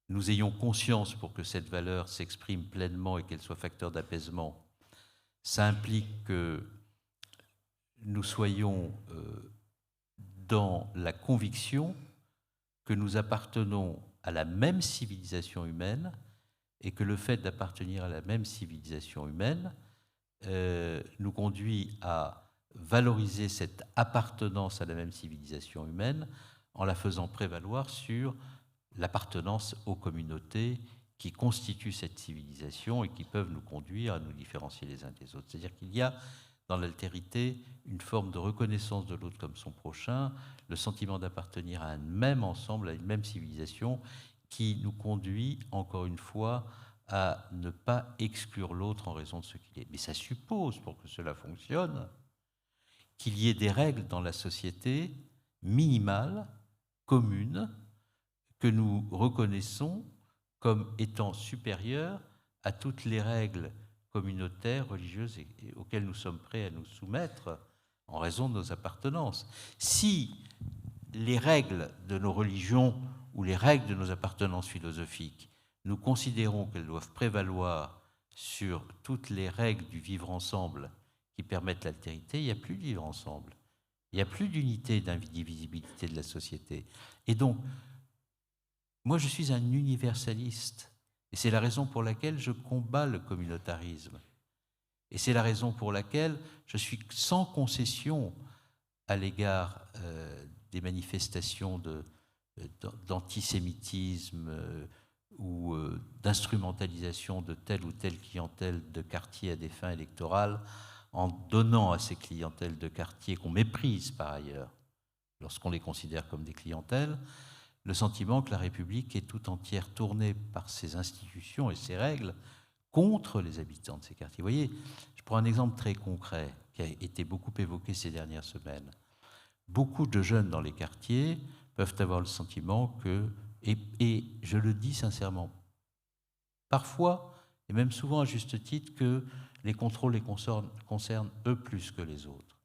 nous ayons conscience, pour que cette valeur s'exprime pleinement et qu'elle soit facteur d'apaisement, ça implique que nous soyons dans la conviction que nous appartenons à la même civilisation humaine et que le fait d'appartenir à la même civilisation humaine nous conduit à valoriser cette appartenance à la même civilisation humaine en la faisant prévaloir sur l'appartenance aux communautés qui constituent cette civilisation et qui peuvent nous conduire à nous différencier les uns des autres. C'est-à-dire qu'il y a dans l'altérité une forme de reconnaissance de l'autre comme son prochain, le sentiment d'appartenir à un même ensemble, à une même civilisation, qui nous conduit, encore une fois, à ne pas exclure l'autre en raison de ce qu'il est. Mais ça suppose, pour que cela fonctionne, qu'il y ait des règles dans la société minimales, communes, que nous reconnaissons comme étant supérieures à toutes les règles communautaires, religieuses et auxquelles nous sommes prêts à nous soumettre en raison de nos appartenances. Si les règles de nos religions ou les règles de nos appartenances philosophiques, nous considérons qu'elles doivent prévaloir sur toutes les règles du vivre ensemble qui permettent l'altérité, il n'y a plus de vivre ensemble. Il n'y a plus d'unité et d'indivisibilité de la société. Et donc, moi, je suis un universaliste. Et c'est la raison pour laquelle je combats le communautarisme. Et c'est la raison pour laquelle je suis sans concession à l'égard des manifestations d'antisémitisme ou d'instrumentalisation de telle ou telle clientèle de quartier à des fins électorales, en donnant à ces clientèles de quartier, qu'on méprise par ailleurs, lorsqu'on les considère comme des clientèles, le sentiment que la République est tout entière tournée par ses institutions et ses règles contre les habitants de ces quartiers. Vous voyez, je prends un exemple très concret qui a été beaucoup évoqué ces dernières semaines. Beaucoup de jeunes dans les quartiers peuvent avoir le sentiment que, et je le dis sincèrement, parfois, et même souvent à juste titre, que les contrôles les concernent eux plus que les autres.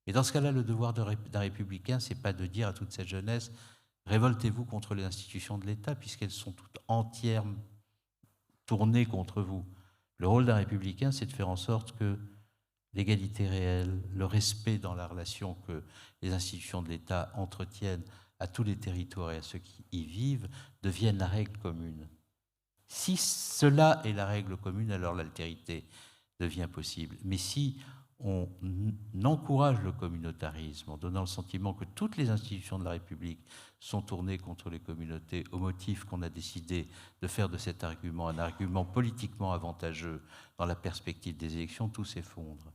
Et dans ce cas-là, le devoir d'un républicain, ce n'est pas de dire à toute cette jeunesse « révoltez-vous contre les institutions de l'État » puisqu'elles sont toutes entières tournées contre vous. Le rôle d'un républicain, c'est de faire en sorte que l'égalité réelle, le respect dans la relation que les institutions de l'État entretiennent à tous les territoires et à ceux qui y vivent, deviennent la règle commune. Si cela est la règle commune, alors l'altérité devient possible. Mais si on encourage le communautarisme en donnant le sentiment que toutes les institutions de la République sont tournées contre les communautés au motif qu'on a décidé de faire de cet argument un argument politiquement avantageux dans la perspective des élections, tout s'effondre.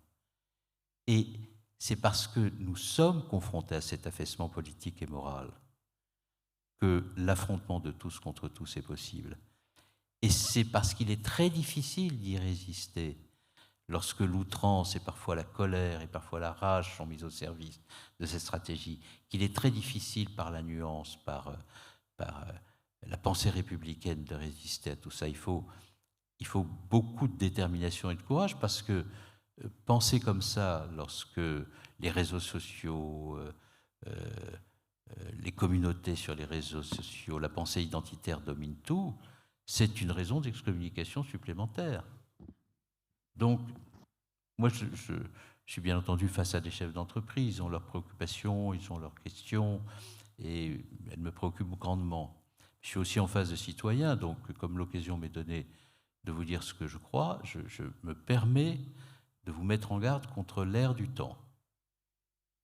Et c'est parce que nous sommes confrontés à cet affaissement politique et moral que l'affrontement de tous contre tous est possible. Et c'est parce qu'il est très difficile d'y résister lorsque l'outrance et parfois la colère et parfois la rage sont mises au service de cette stratégie, qu'il est très difficile par la nuance, par la pensée républicaine de résister à tout ça. Il faut beaucoup de détermination et de courage parce que penser comme ça lorsque les réseaux sociaux, les communautés sur les réseaux sociaux, la pensée identitaire domine tout, c'est une raison d'excommunication supplémentaire. Donc, moi, je suis bien entendu face à des chefs d'entreprise, ils ont leurs préoccupations, ils ont leurs questions, et elles me préoccupent grandement. Je suis aussi en face de citoyens, donc comme l'occasion m'est donnée de vous dire ce que je crois, je me permets de vous mettre en garde contre l'ère du temps.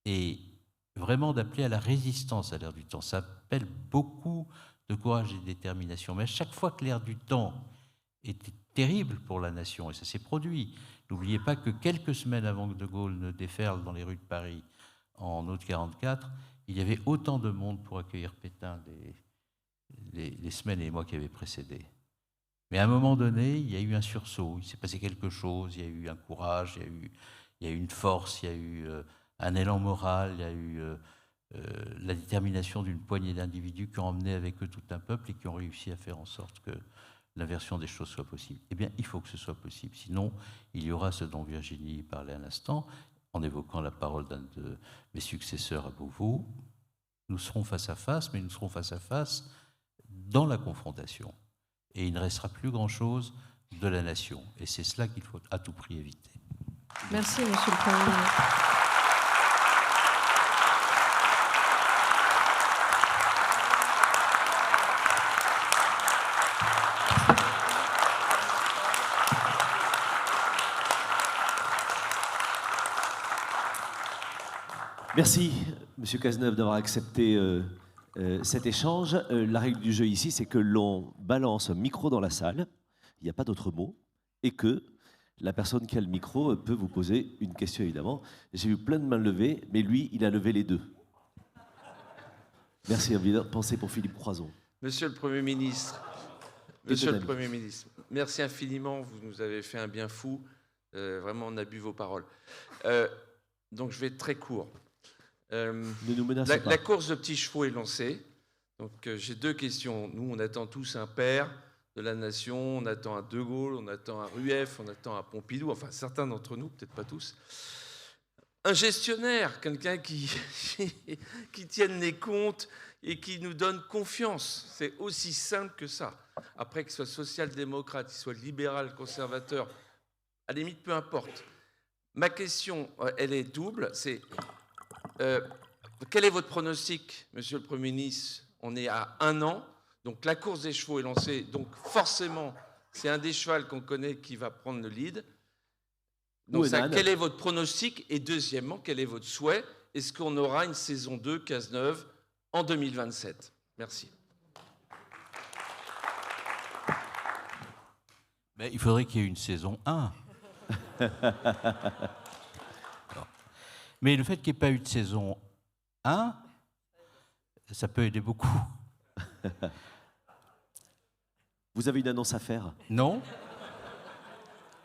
Et vraiment d'appeler à la résistance à l'ère du temps. Ça appelle beaucoup de courage et de détermination. Mais à chaque fois que l'ère du temps était terrible pour la nation, et ça s'est produit. N'oubliez pas que quelques semaines avant que De Gaulle ne déferle dans les rues de Paris en août 1944, il y avait autant de monde pour accueillir Pétain les semaines et les mois qui avaient précédé. Mais à un moment donné, il y a eu un sursaut, il s'est passé quelque chose, il y a eu un courage, il y a eu une force, il y a eu un élan moral, il y a eu la détermination d'une poignée d'individus qui ont emmené avec eux tout un peuple et qui ont réussi à faire en sorte que l'inversion des choses soit possible. Eh bien, il faut que ce soit possible. Sinon, il y aura ce dont Virginie parlait un instant, en évoquant la parole d'un de mes successeurs à Beauvau. Nous serons face à face, mais nous serons face à face dans la confrontation. Et il ne restera plus grand-chose de la nation. Et c'est cela qu'il faut à tout prix éviter. Merci, Monsieur le Premier ministre. Merci, Monsieur Cazeneuve, d'avoir accepté cet échange. La règle du jeu ici, c'est que l'on balance un micro dans la salle, il n'y a pas d'autre mot, et que la personne qui a le micro peut vous poser une question, évidemment. J'ai vu plein de mains levées, mais lui, il a levé les deux. Merci, pensez pour Philippe Croizon. Monsieur le Premier ministre, merci infiniment, vous nous avez fait un bien fou. Vraiment, on a bu vos paroles. Donc, je vais être très court. Ne nous menacez pas. La course de petits chevaux est lancée. Donc, j'ai deux questions. Nous, on attend tous un père de la nation, on attend un De Gaulle, on attend un Rueff, on attend un Pompidou, enfin certains d'entre nous, peut-être pas tous. Un gestionnaire, quelqu'un qui tienne les comptes et qui nous donne confiance. C'est aussi simple que ça. Après, qu'il soit social-démocrate, qu'il soit libéral, conservateur, à la limite, peu importe. Ma question, elle est double. C'est quel est votre pronostic, Monsieur le Premier ministre? On est à 1 an, donc la course des chevaux est lancée. Donc forcément, c'est un des chevals qu'on connaît qui va prendre le lead. Donc ça, quel est votre pronostic? Et deuxièmement, quel est votre souhait? Est-ce qu'on aura une saison 2 Cazeneuve en 2027? Merci. Mais il faudrait qu'il y ait une saison 1. Mais le fait qu'il n'y ait pas eu de saison 1, ça peut aider beaucoup. Vous avez une annonce à faire? Non.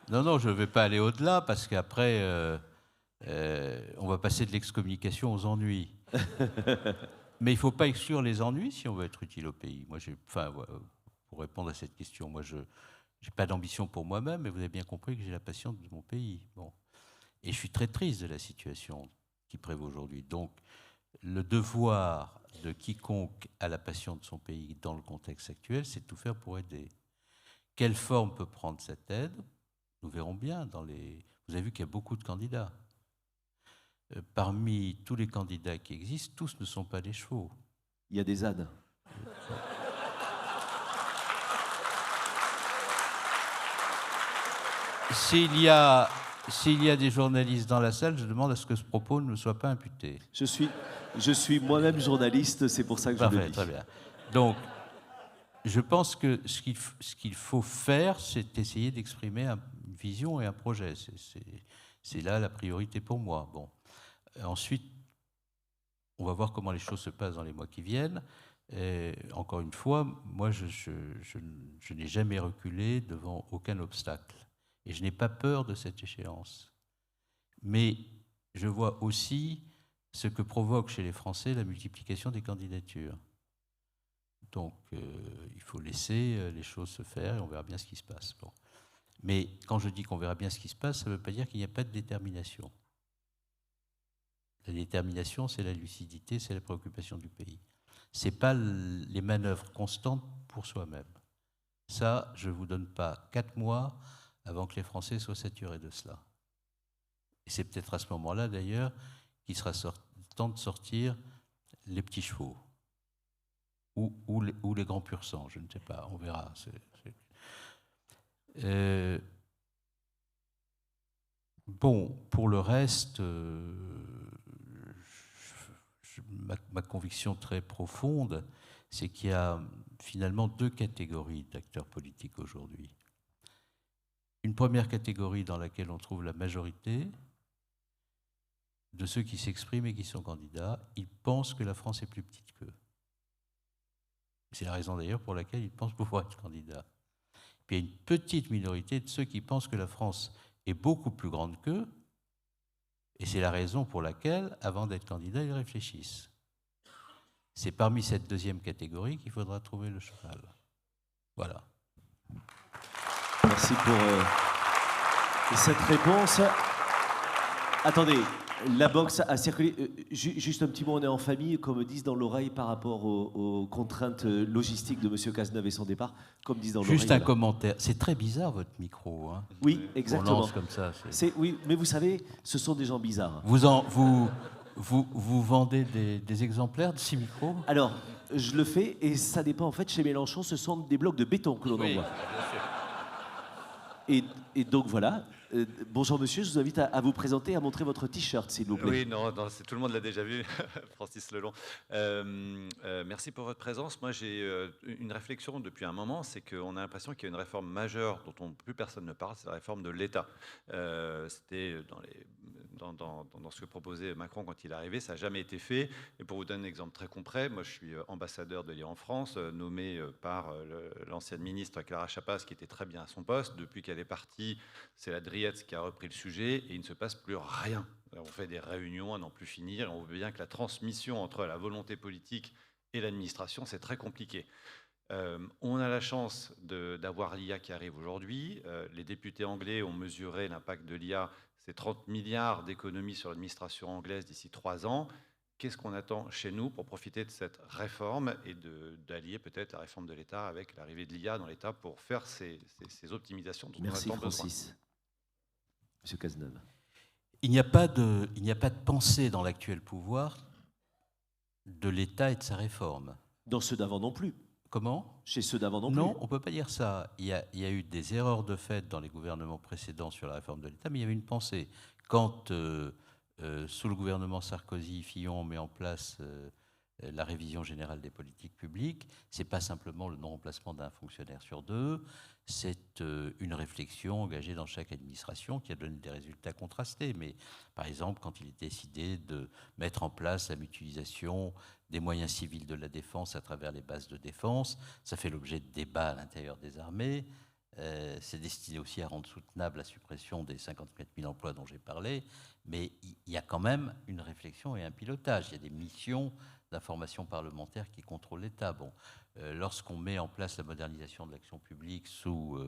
Non, je ne vais pas aller au-delà, parce qu'après, on va passer de l'excommunication aux ennuis. Mais il ne faut pas exclure les ennuis si on veut être utile au pays. Moi, pour répondre à cette question, moi, je n'ai pas d'ambition pour moi-même, mais vous avez bien compris que j'ai la passion de mon pays. Bon. Et je suis très triste de la situation qui prévaut aujourd'hui. Donc, le devoir de quiconque a la passion de son pays dans le contexte actuel, c'est de tout faire pour aider. Quelle forme peut prendre cette aide? Nous verrons bien. Vous avez vu qu'il y a beaucoup de candidats. Parmi tous les candidats qui existent, tous ne sont pas des chevaux. Il y a des ânes. S'il y a des journalistes dans la salle, je demande à ce que ce propos ne me soit pas imputé. Je suis moi-même journaliste, c'est pour ça que je le dis. Très bien. Donc, je pense que ce qu'il faut faire, c'est essayer d'exprimer une vision et un projet. C'est là la priorité pour moi. Bon. Ensuite, on va voir comment les choses se passent dans les mois qui viennent. Et encore une fois, moi, je n'ai jamais reculé devant aucun obstacle. Et je n'ai pas peur de cette échéance. Mais je vois aussi ce que provoque chez les Français la multiplication des candidatures. Donc, il faut laisser les choses se faire et on verra bien ce qui se passe. Bon. Mais quand je dis qu'on verra bien ce qui se passe, ça ne veut pas dire qu'il n'y a pas de détermination. La détermination, c'est la lucidité, c'est la préoccupation du pays. Ce n'est pas les manœuvres constantes pour soi-même. Ça, je ne vous donne pas 4 mois avant que les Français soient saturés de cela. Et c'est peut-être à ce moment-là, d'ailleurs, qu'il sera temps de sortir les petits chevaux ou les grands pur sang, je ne sais pas, on verra. Bon, pour le reste, ma conviction très profonde, c'est qu'il y a finalement 2 catégories d'acteurs politiques aujourd'hui. une première catégorie dans laquelle on trouve la majorité de ceux qui s'expriment et qui sont candidats. Ils pensent que la France est plus petite qu'eux. C'est la raison d'ailleurs pour laquelle ils pensent pouvoir être candidats. Puis il y a une petite minorité de ceux qui pensent que la France est beaucoup plus grande qu'eux, et c'est la raison pour laquelle, avant d'être candidat, ils réfléchissent. C'est parmi cette deuxième catégorie qu'il faudra trouver le cheval. Voilà. Merci pour cette réponse. Attendez, la boxe a circulé. Juste un petit mot, on est en famille, comme disent dans l'oreille par rapport aux contraintes logistiques de M. Cazeneuve et son départ, comme disent dans l'oreille. Juste un commentaire. C'est très bizarre, votre micro. Hein. Oui, exactement. On lance comme ça. Oui, mais vous savez, ce sont des gens bizarres. Vous vendez des exemplaires de ces micros? Alors, je le fais, et ça dépend. En fait, chez Mélenchon, ce sont des blocs de béton que l'on envoie. Bien sûr. Et donc voilà. Bonjour monsieur, je vous invite à vous présenter, à montrer votre t-shirt, s'il vous plaît. Oui, non, tout le monde l'a déjà vu, Francis Lelon. Merci pour votre présence. Moi, j'ai une réflexion depuis un moment, c'est qu'on a l'impression qu'il y a une réforme majeure dont plus personne ne parle, c'est la réforme de l'État. C'était dans ce que proposait Macron quand il est arrivé, ça n'a jamais été fait. Et pour vous donner un exemple très concret, moi je suis ambassadeur de l'IA en France, nommé par l'ancienne ministre Clara Chapas, qui était très bien à son poste. Depuis qu'elle est partie, c'est la Driette qui a repris le sujet et il ne se passe plus rien. On fait des réunions à n'en plus finir et on voit bien que la transmission entre la volonté politique et l'administration, c'est très compliqué. On a la chance d'avoir l'IA qui arrive aujourd'hui. Les députés anglais ont mesuré l'impact de l'IA, c'est 30 milliards d'économies sur l'administration anglaise d'ici 3 ans. Qu'est-ce qu'on attend chez nous pour profiter de cette réforme et d'allier peut-être la réforme de l'État avec l'arrivée de l'IA dans l'État pour faire ces optimisations dont Merci on a tant Francis. besoin. Monsieur Cazeneuve. Il n'y a pas de pensée dans l'actuel pouvoir de l'État et de sa réforme. Dans ceux d'avant non plus. Comment? Chez ceux d'avant non plus. Non, on ne peut pas dire ça. Il y a eu des erreurs de fait dans les gouvernements précédents sur la réforme de l'État, mais il y avait une pensée. Quand, sous le gouvernement Sarkozy-Fillon, on met en place la révision générale des politiques publiques, ce n'est pas simplement le non-remplacement d'un fonctionnaire sur 2, c'est une réflexion engagée dans chaque administration qui a donné des résultats contrastés. Mais par exemple, quand il est décidé de mettre en place la mutualisation des moyens civils de la défense à travers les bases de défense, ça fait l'objet de débats à l'intérieur des armées. C'est destiné aussi à rendre soutenable la suppression des 54 000 emplois dont j'ai parlé, mais il y a quand même une réflexion et un pilotage. Il y a des missions d'information parlementaire qui contrôlent l'État. Bon, lorsqu'on met en place la modernisation de l'action publique sous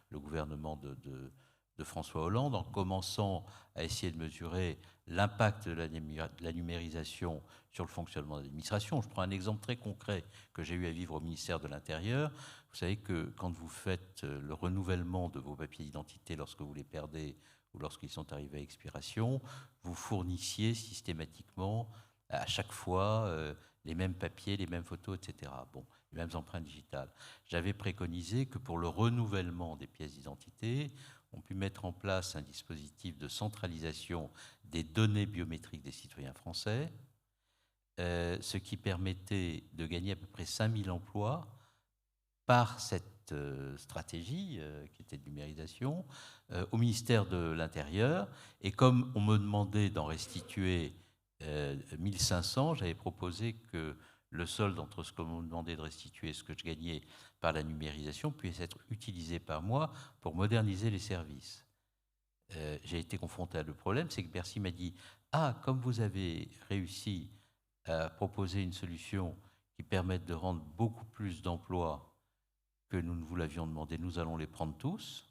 le gouvernement de François Hollande, en commençant à essayer de mesurer l'impact de la numérisation sur le fonctionnement de l'administration. Je prends un exemple très concret que j'ai eu à vivre au ministère de l'Intérieur. Vous savez que quand vous faites le renouvellement de vos papiers d'identité lorsque vous les perdez ou lorsqu'ils sont arrivés à expiration, vous fournissiez systématiquement à chaque fois les mêmes papiers, les mêmes photos, etc. Bon, les mêmes empreintes digitales. J'avais préconisé que pour le renouvellement des pièces d'identité, on pu mettre en place un dispositif de centralisation des données biométriques des citoyens français, ce qui permettait de gagner à peu près 5000 emplois par cette stratégie qui était de numérisation au ministère de l'Intérieur. Et comme on me demandait d'en restituer 1500, j'avais proposé que le solde entre ce qu'on me demandait de restituer et ce que je gagnais par la numérisation puisse être utilisé par moi pour moderniser les services. J'ai été confronté à le problème, c'est que Bercy m'a dit « Ah, comme vous avez réussi à proposer une solution qui permette de rendre beaucoup plus d'emplois que nous ne vous l'avions demandé, nous allons les prendre tous. »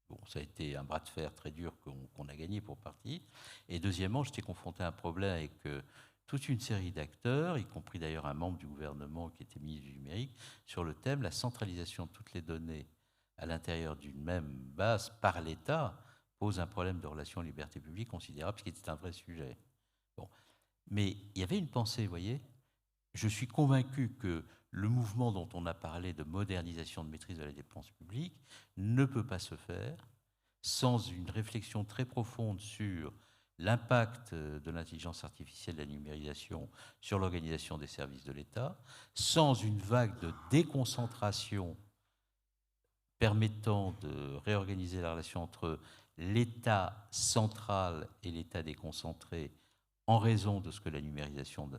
Bon, ça a été un bras de fer très dur qu'on a gagné pour partie. Et deuxièmement, j'étais confronté à un problème avec toute une série d'acteurs, y compris d'ailleurs un membre du gouvernement qui était ministre du numérique, sur le thème la centralisation de toutes les données à l'intérieur d'une même base par l'État pose un problème de relation liberté publique considérable, ce qui était un vrai sujet. Bon. Mais il y avait une pensée, vous voyez. Je suis convaincu que le mouvement dont on a parlé de modernisation, de maîtrise de la dépense publique ne peut pas se faire sans une réflexion très profonde sur l'impact de l'intelligence artificielle, de la numérisation sur l'organisation des services de l'État, sans une vague de déconcentration permettant de réorganiser la relation entre l'État central et l'État déconcentré en raison de ce que la numérisation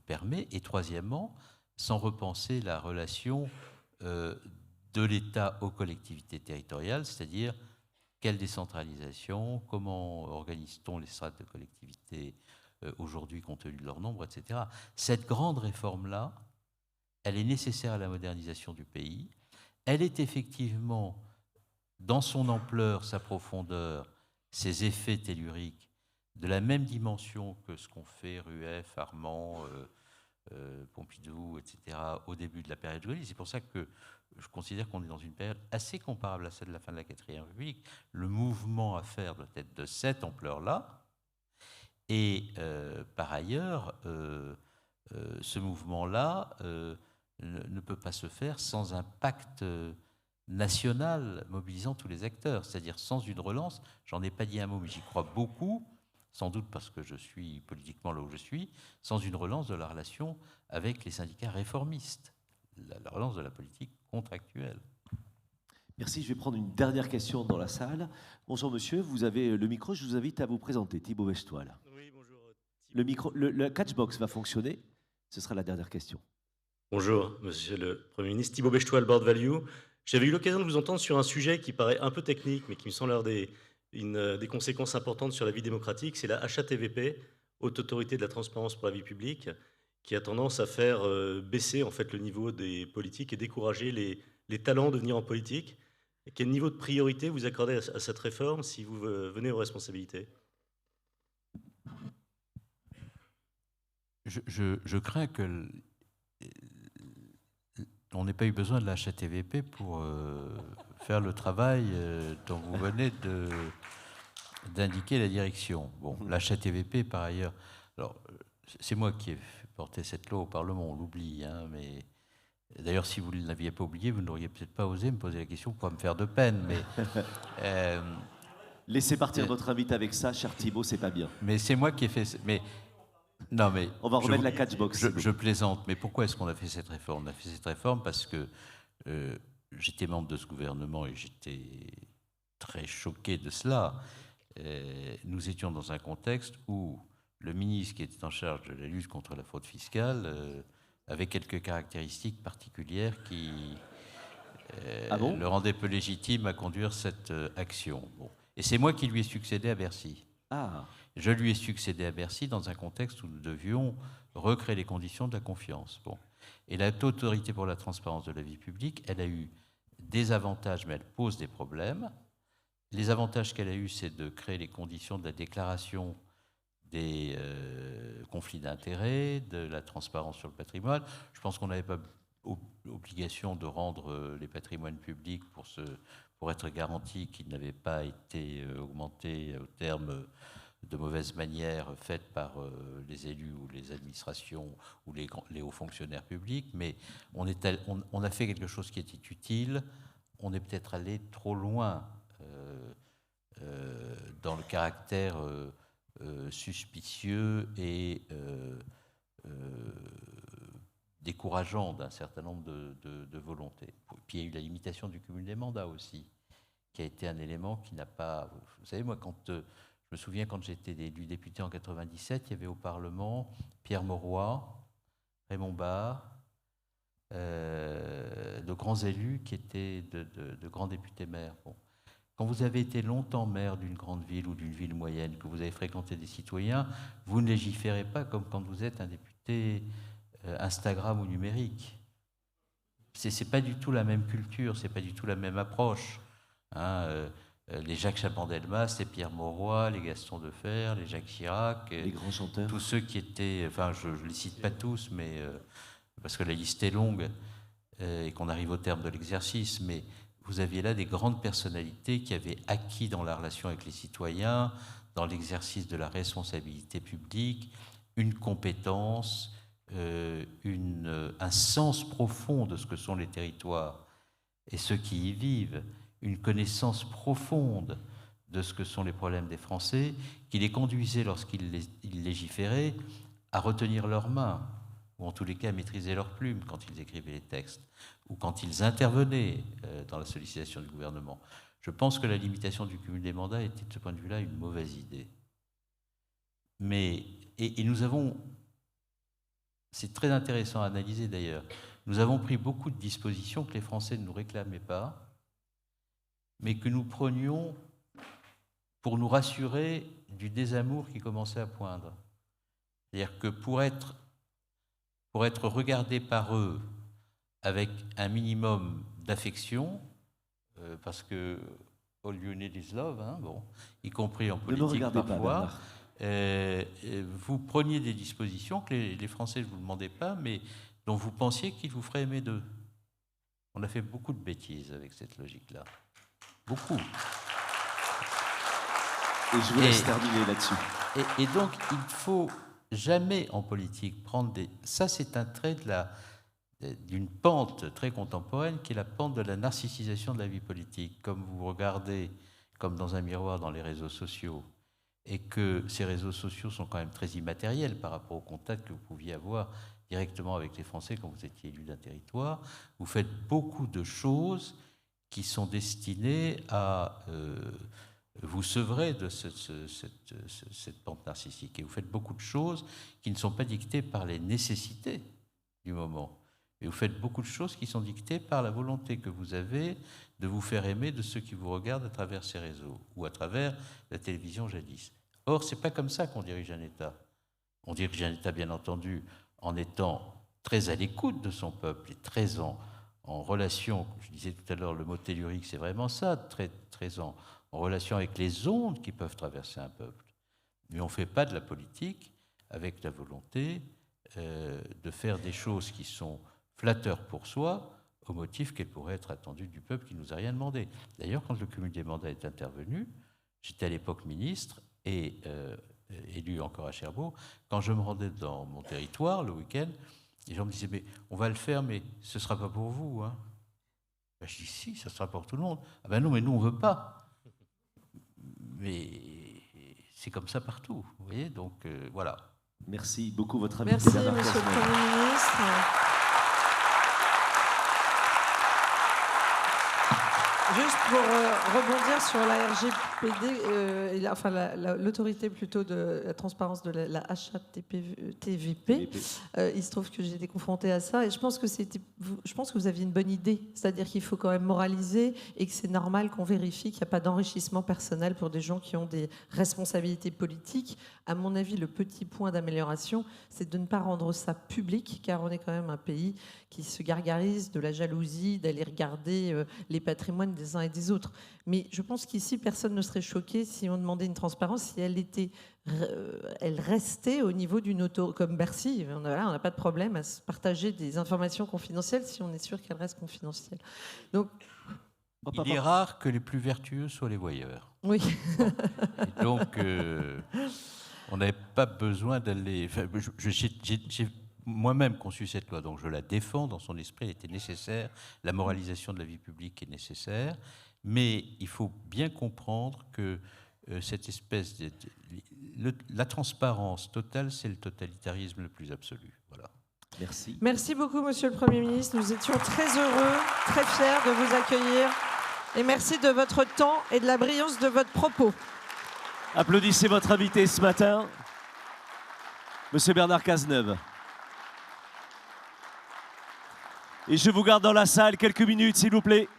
permet, et troisièmement, sans repenser la relation de l'État aux collectivités territoriales, c'est-à-dire quelle décentralisation, comment organise-t-on les strates de collectivités aujourd'hui compte tenu de leur nombre, etc. Cette grande réforme-là, elle est nécessaire à la modernisation du pays. Elle est effectivement, dans son ampleur, sa profondeur, ses effets telluriques, de la même dimension que ce qu'ont fait Rueff, Armand, Pompidou, etc., au début de la période de Gaulle. C'est pour ça que je considère qu'on est dans une période assez comparable à celle de la fin de la IV République. Le mouvement à faire doit être de cette ampleur-là. Et par ailleurs, ce mouvement-là ne peut pas se faire sans un pacte national mobilisant tous les acteurs, c'est-à-dire sans une relance. J'en ai pas dit un mot, mais j'y crois beaucoup, sans doute parce que je suis politiquement là où je suis, sans une relance de la relation avec les syndicats réformistes, la relance de la politique contractuelle. Merci, je vais prendre une dernière question dans la salle. Bonjour monsieur, vous avez le micro, je vous invite à vous présenter. Thibaut Bestoil. Oui, bonjour. Le catchbox va fonctionner, ce sera la dernière question. Bonjour, monsieur le Premier ministre. Thibaut Bestoil, Board Value. J'avais eu l'occasion de vous entendre sur un sujet qui paraît un peu technique, mais qui me semble avoir des conséquences importantes sur la vie démocratique. C'est la HATVP, Haute Autorité de la Transparence pour la vie publique, qui a tendance à faire baisser en fait, le niveau des politiques et décourager les talents de venir en politique. Et quel niveau de priorité vous accordez à cette réforme si vous venez aux responsabilités ? Je crains que on n'ait pas eu besoin de la HATVP pour faire le travail dont vous venez d'indiquer la direction. Bon, la HATVP, par ailleurs, alors c'est moi qui ai porté cette loi au Parlement, on l'oublie, hein, mais d'ailleurs, si vous ne l'aviez pas oublié, vous n'auriez peut-être pas osé me poser la question pour me faire de peine, mais... Laissez partir votre invité avec ça, cher Thibaut, c'est pas bien. Mais c'est moi qui ai fait... Non, mais on va remettre la catchbox. Je plaisante, mais pourquoi est-ce qu'on a fait cette réforme ? On a fait cette réforme parce que j'étais membre de ce gouvernement et j'étais très choqué de cela. Nous étions dans un contexte où le ministre qui était en charge de la lutte contre la fraude fiscale avait quelques caractéristiques particulières qui le rendaient peu légitime à conduire cette action. Bon. Et c'est moi qui lui ai succédé à Bercy. Ah. Je lui ai succédé à Bercy dans un contexte où nous devions recréer les conditions de la confiance. Bon. Et la Haute Autorité pour la transparence de la vie publique, elle a eu des avantages, mais elle pose des problèmes. Les avantages qu'elle a eus, c'est de créer les conditions de la déclaration des conflits d'intérêts, de la transparence sur le patrimoine. Je pense qu'on n'avait pas obligation de rendre les patrimoines publics pour être garanti qu'ils n'avaient pas été augmentés au terme de mauvaises manières faites par les élus ou les administrations ou les hauts fonctionnaires publics, mais on a fait quelque chose qui était utile. On est peut-être allé trop loin dans le caractère suspicieux et décourageant d'un certain nombre de volontés. Puis il y a eu la limitation du cumul des mandats aussi, qui a été un élément qui n'a pas... Vous savez, moi, je me souviens quand j'étais élu député en 97, il y avait au Parlement Pierre Mauroy, Raymond Barre, de grands élus qui étaient de grands députés maires. Bon. Quand vous avez été longtemps maire d'une grande ville ou d'une ville moyenne, que vous avez fréquenté des citoyens, vous ne légiférez pas comme quand vous êtes un député Instagram ou numérique. C'est pas du tout la même culture, c'est pas du tout la même approche. Hein, les Jacques Chaban-Delmas, les Pierre Mauroy, les Gaston Defferre, les Jacques Chirac, les grands chanteurs, tous ceux qui étaient, enfin je ne les cite pas tous, mais parce que la liste est longue et qu'on arrive au terme de l'exercice, mais vous aviez là des grandes personnalités qui avaient acquis dans la relation avec les citoyens, dans l'exercice de la responsabilité publique, une compétence, un sens profond de ce que sont les territoires et ceux qui y vivent, une connaissance profonde de ce que sont les problèmes des Français, qui les conduisait, lorsqu'ils légiféraient, à retenir leurs mains, ou en tous les cas à maîtriser leurs plumes quand ils écrivaient les textes. ou quand ils intervenaient dans la sollicitation du gouvernement. Je pense que la limitation du cumul des mandats était de ce point de vue-là une mauvaise idée. Mais, et nous avons, c'est très intéressant à analyser d'ailleurs, nous avons pris beaucoup de dispositions que les Français ne nous réclamaient pas, mais que nous prenions pour nous rassurer du désamour qui commençait à poindre. C'est-à-dire que pour être regardé par eux avec un minimum d'affection, parce que all you need is love, hein, bon, y compris en politique parfois, vous preniez des dispositions que les Français ne vous demandaient pas, mais dont vous pensiez qu'ils vous feraient aimer d'eux. On a fait beaucoup de bêtises avec cette logique-là. Beaucoup. Et je vous laisse terminer là-dessus. Et donc, il ne faut jamais en politique prendre des... Ça, c'est un trait d'une pente très contemporaine qui est la pente de la narcissisation de la vie politique. Comme vous regardez, comme dans un miroir dans les réseaux sociaux, et que ces réseaux sociaux sont quand même très immatériels par rapport au contact que vous pouviez avoir directement avec les Français quand vous étiez élu d'un territoire, vous faites beaucoup de choses qui sont destinées à vous sevrer de cette pente narcissique. Et vous faites beaucoup de choses qui ne sont pas dictées par les nécessités du moment. Et vous faites beaucoup de choses qui sont dictées par la volonté que vous avez de vous faire aimer de ceux qui vous regardent à travers ces réseaux ou à travers la télévision jadis. Or, ce n'est pas comme ça qu'on dirige un État. On dirige un État, bien entendu, en étant très à l'écoute de son peuple et très en relation, je disais tout à l'heure, le mot tellurique, c'est vraiment ça, très en relation avec les ondes qui peuvent traverser un peuple. Mais on ne fait pas de la politique avec la volonté de faire des choses qui sont flatteurs pour soi, au motif qu'elles pourraient être attendues du peuple qui ne nous a rien demandé. D'ailleurs, quand le cumul des mandats est intervenu, j'étais à l'époque ministre et élu encore à Cherbourg, quand je me rendais dans mon territoire le week-end, les gens me disaient « mais on va le faire, mais ce ne sera pas pour vous. Hein. » Ben, je dis « si, ça sera pour tout le monde. » « Ah ben non, mais nous, on ne veut pas. » Mais c'est comme ça partout, vous voyez, donc voilà. Merci beaucoup, votre invité. Merci, Monsieur le Premier ministre. Juste pour rebondir sur la RGPD, enfin l'autorité plutôt de la transparence de la HATVP, il se trouve que j'ai été confrontée à ça et je pense que vous aviez une bonne idée, c'est-à-dire qu'il faut quand même moraliser et que c'est normal qu'on vérifie qu'il n'y a pas d'enrichissement personnel pour des gens qui ont des responsabilités politiques. À mon avis, le petit point d'amélioration, c'est de ne pas rendre ça public, car on est quand même un pays qui se gargarise de la jalousie, d'aller regarder les patrimoines des uns et des autres. Mais je pense qu'ici, personne ne serait choqué si on demandait une transparence, si elle restait au niveau d'une auto, comme Bercy. On n'a pas de problème à se partager des informations confidentielles si on est sûr qu'elles restent confidentielles. Donc, il est rare que les plus vertueux soient les voyeurs. Oui. Et donc, on n'avait pas besoin d'aller... Enfin, j'ai moi-même conçu cette loi, donc je la défends dans son esprit, elle était nécessaire, la moralisation de la vie publique est nécessaire, mais il faut bien comprendre que cette espèce de... La transparence totale, c'est le totalitarisme le plus absolu. Voilà. Merci. Merci beaucoup, Monsieur le Premier ministre. Nous étions très heureux, très fiers de vous accueillir. Et merci de votre temps et de la brillance de votre propos. Applaudissez votre invité ce matin, Monsieur Bernard Cazeneuve. Et je vous garde dans la salle quelques minutes, s'il vous plaît.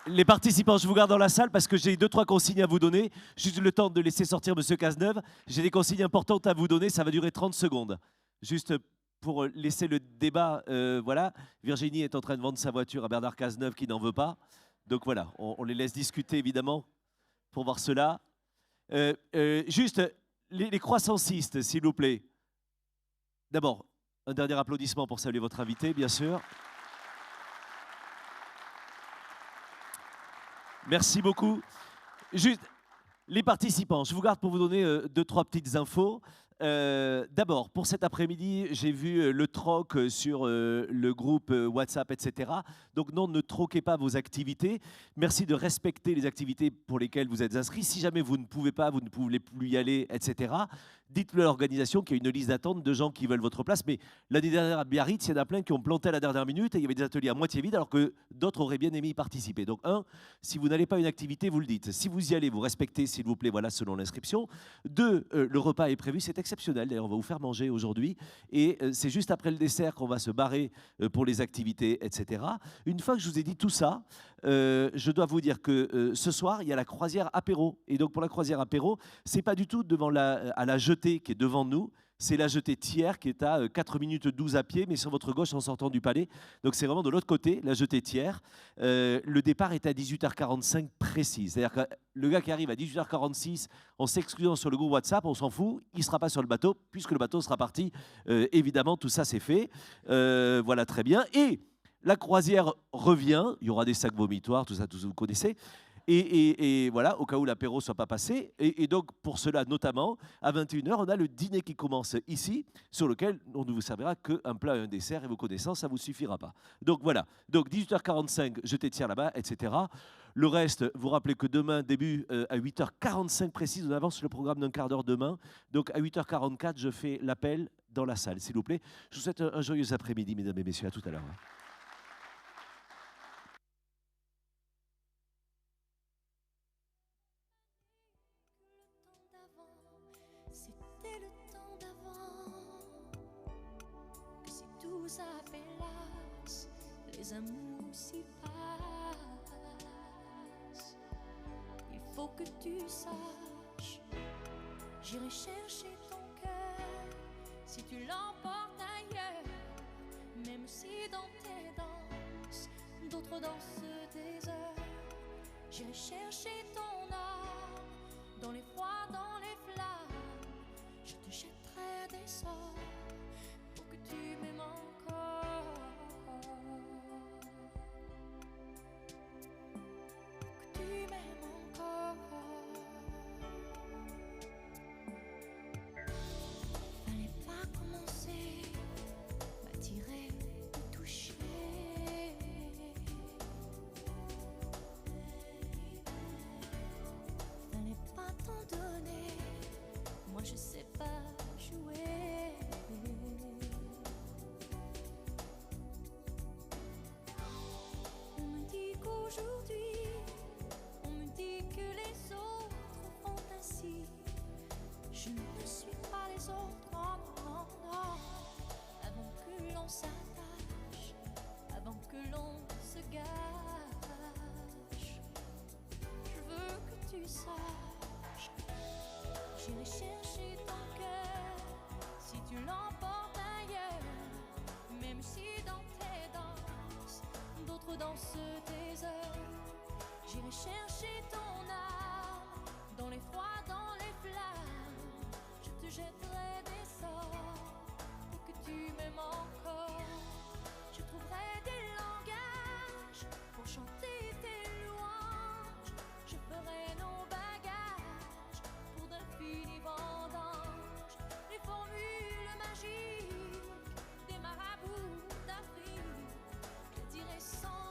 Les participants, je vous garde dans la salle parce que j'ai 2-3 consignes à vous donner. Juste le temps de laisser sortir Monsieur Cazeneuve. J'ai des consignes importantes à vous donner, ça va durer 30 secondes. Juste pour laisser le débat, voilà. Virginie est en train de vendre sa voiture à Bernard Cazeneuve qui n'en veut pas. Donc voilà, on les laisse discuter évidemment pour voir cela. Juste les croissancistes, s'il vous plaît. D'abord, un dernier applaudissement pour saluer votre invité, bien sûr. Merci beaucoup. Juste, les participants, je vous garde pour vous donner 2-3 petites infos. D'abord, pour cet après-midi, j'ai vu le troc sur le groupe WhatsApp, etc. Donc non, ne troquez pas vos activités. Merci de respecter les activités pour lesquelles vous êtes inscrits. Si jamais vous ne pouvez pas, vous ne pouvez plus y aller, etc., dites-le à l'organisation qu'il y a une liste d'attente de gens qui veulent votre place. Mais l'année dernière à Biarritz, il y en a plein qui ont planté à la dernière minute et il y avait des ateliers à moitié vides alors que d'autres auraient bien aimé y participer. Donc si vous n'allez pas à une activité, vous le dites. Si vous y allez, vous respectez, s'il vous plaît, voilà, selon l'inscription. 2, le repas est prévu, c'est exceptionnel. D'ailleurs, on va vous faire manger aujourd'hui. Et c'est juste après le dessert qu'on va se barrer pour les activités, etc. Une fois que je vous ai dit tout ça, je dois vous dire que ce soir, il y a la croisière apéro. Et donc, pour la croisière apéro, c'est pas du tout à la jetée qui est devant nous. C'est la jetée Thiers qui est à 4 minutes 12 à pied, mais sur votre gauche en sortant du palais. Donc c'est vraiment de l'autre côté, la jetée Thiers. Le départ est à 18h45 précis. C'est-à-dire que le gars qui arrive à 18h46 en s'exclusant sur le groupe WhatsApp, on s'en fout, il ne sera pas sur le bateau, puisque le bateau sera parti. Évidemment, tout ça c'est fait. Voilà, très bien. Et la croisière revient, il y aura des sacs vomitoires, tout ça, tout ça vous connaissez. Et voilà, au cas où l'apéro ne soit pas passé. Et donc, pour cela, notamment, à 21h, on a le dîner qui commence ici, sur lequel on ne vous servira qu'un plat et un dessert, et vos connaissances, ça ne vous suffira pas. Donc voilà, donc 18h45, jetez de tir là-bas, etc. Le reste, vous rappelez que demain, début à 8h45 précise, on avance le programme d'un quart d'heure demain. Donc à 8h44, je fais l'appel dans la salle, s'il vous plaît. Je vous souhaite un joyeux après-midi, mesdames et messieurs. À tout à l'heure. C'était le temps d'avant, que si tout s'appelasse, les amours s'y passent. Il faut que tu saches, j'irai chercher ton cœur si tu l'emportes ailleurs, même si dans tes danses, d'autres dansent des heures. J'irai chercher ton âme dans les froids, dans les flammes. Je te jetterai des sorts pour que tu m'aimes encore. Pour que tu m'aimes encore. Fallait pas commencer, m'attirer, me toucher. Fallait pas t'en donner, moi je sais pas jouer. On me dit qu'aujourd'hui, on me dit que les autres font ainsi. Je ne suis pas les autres, non, non, non. Avant que l'on s'attache, avant que l'on se gâche, je veux que tu saches, j'irai chercher ton cœur si tu l'emportes ailleurs, même si dans tes danses, d'autres dansent tes heures. J'irai chercher ton âme dans les froids, dans les flammes. Je te jetterai des sorts pour que tu m'aimes encore. Je trouverai des langages pour chanter tes louanges. Je ferai nos bagages pour d'infinis vendanges. Les formules magiques des marabouts d'Afrique, je dirai sans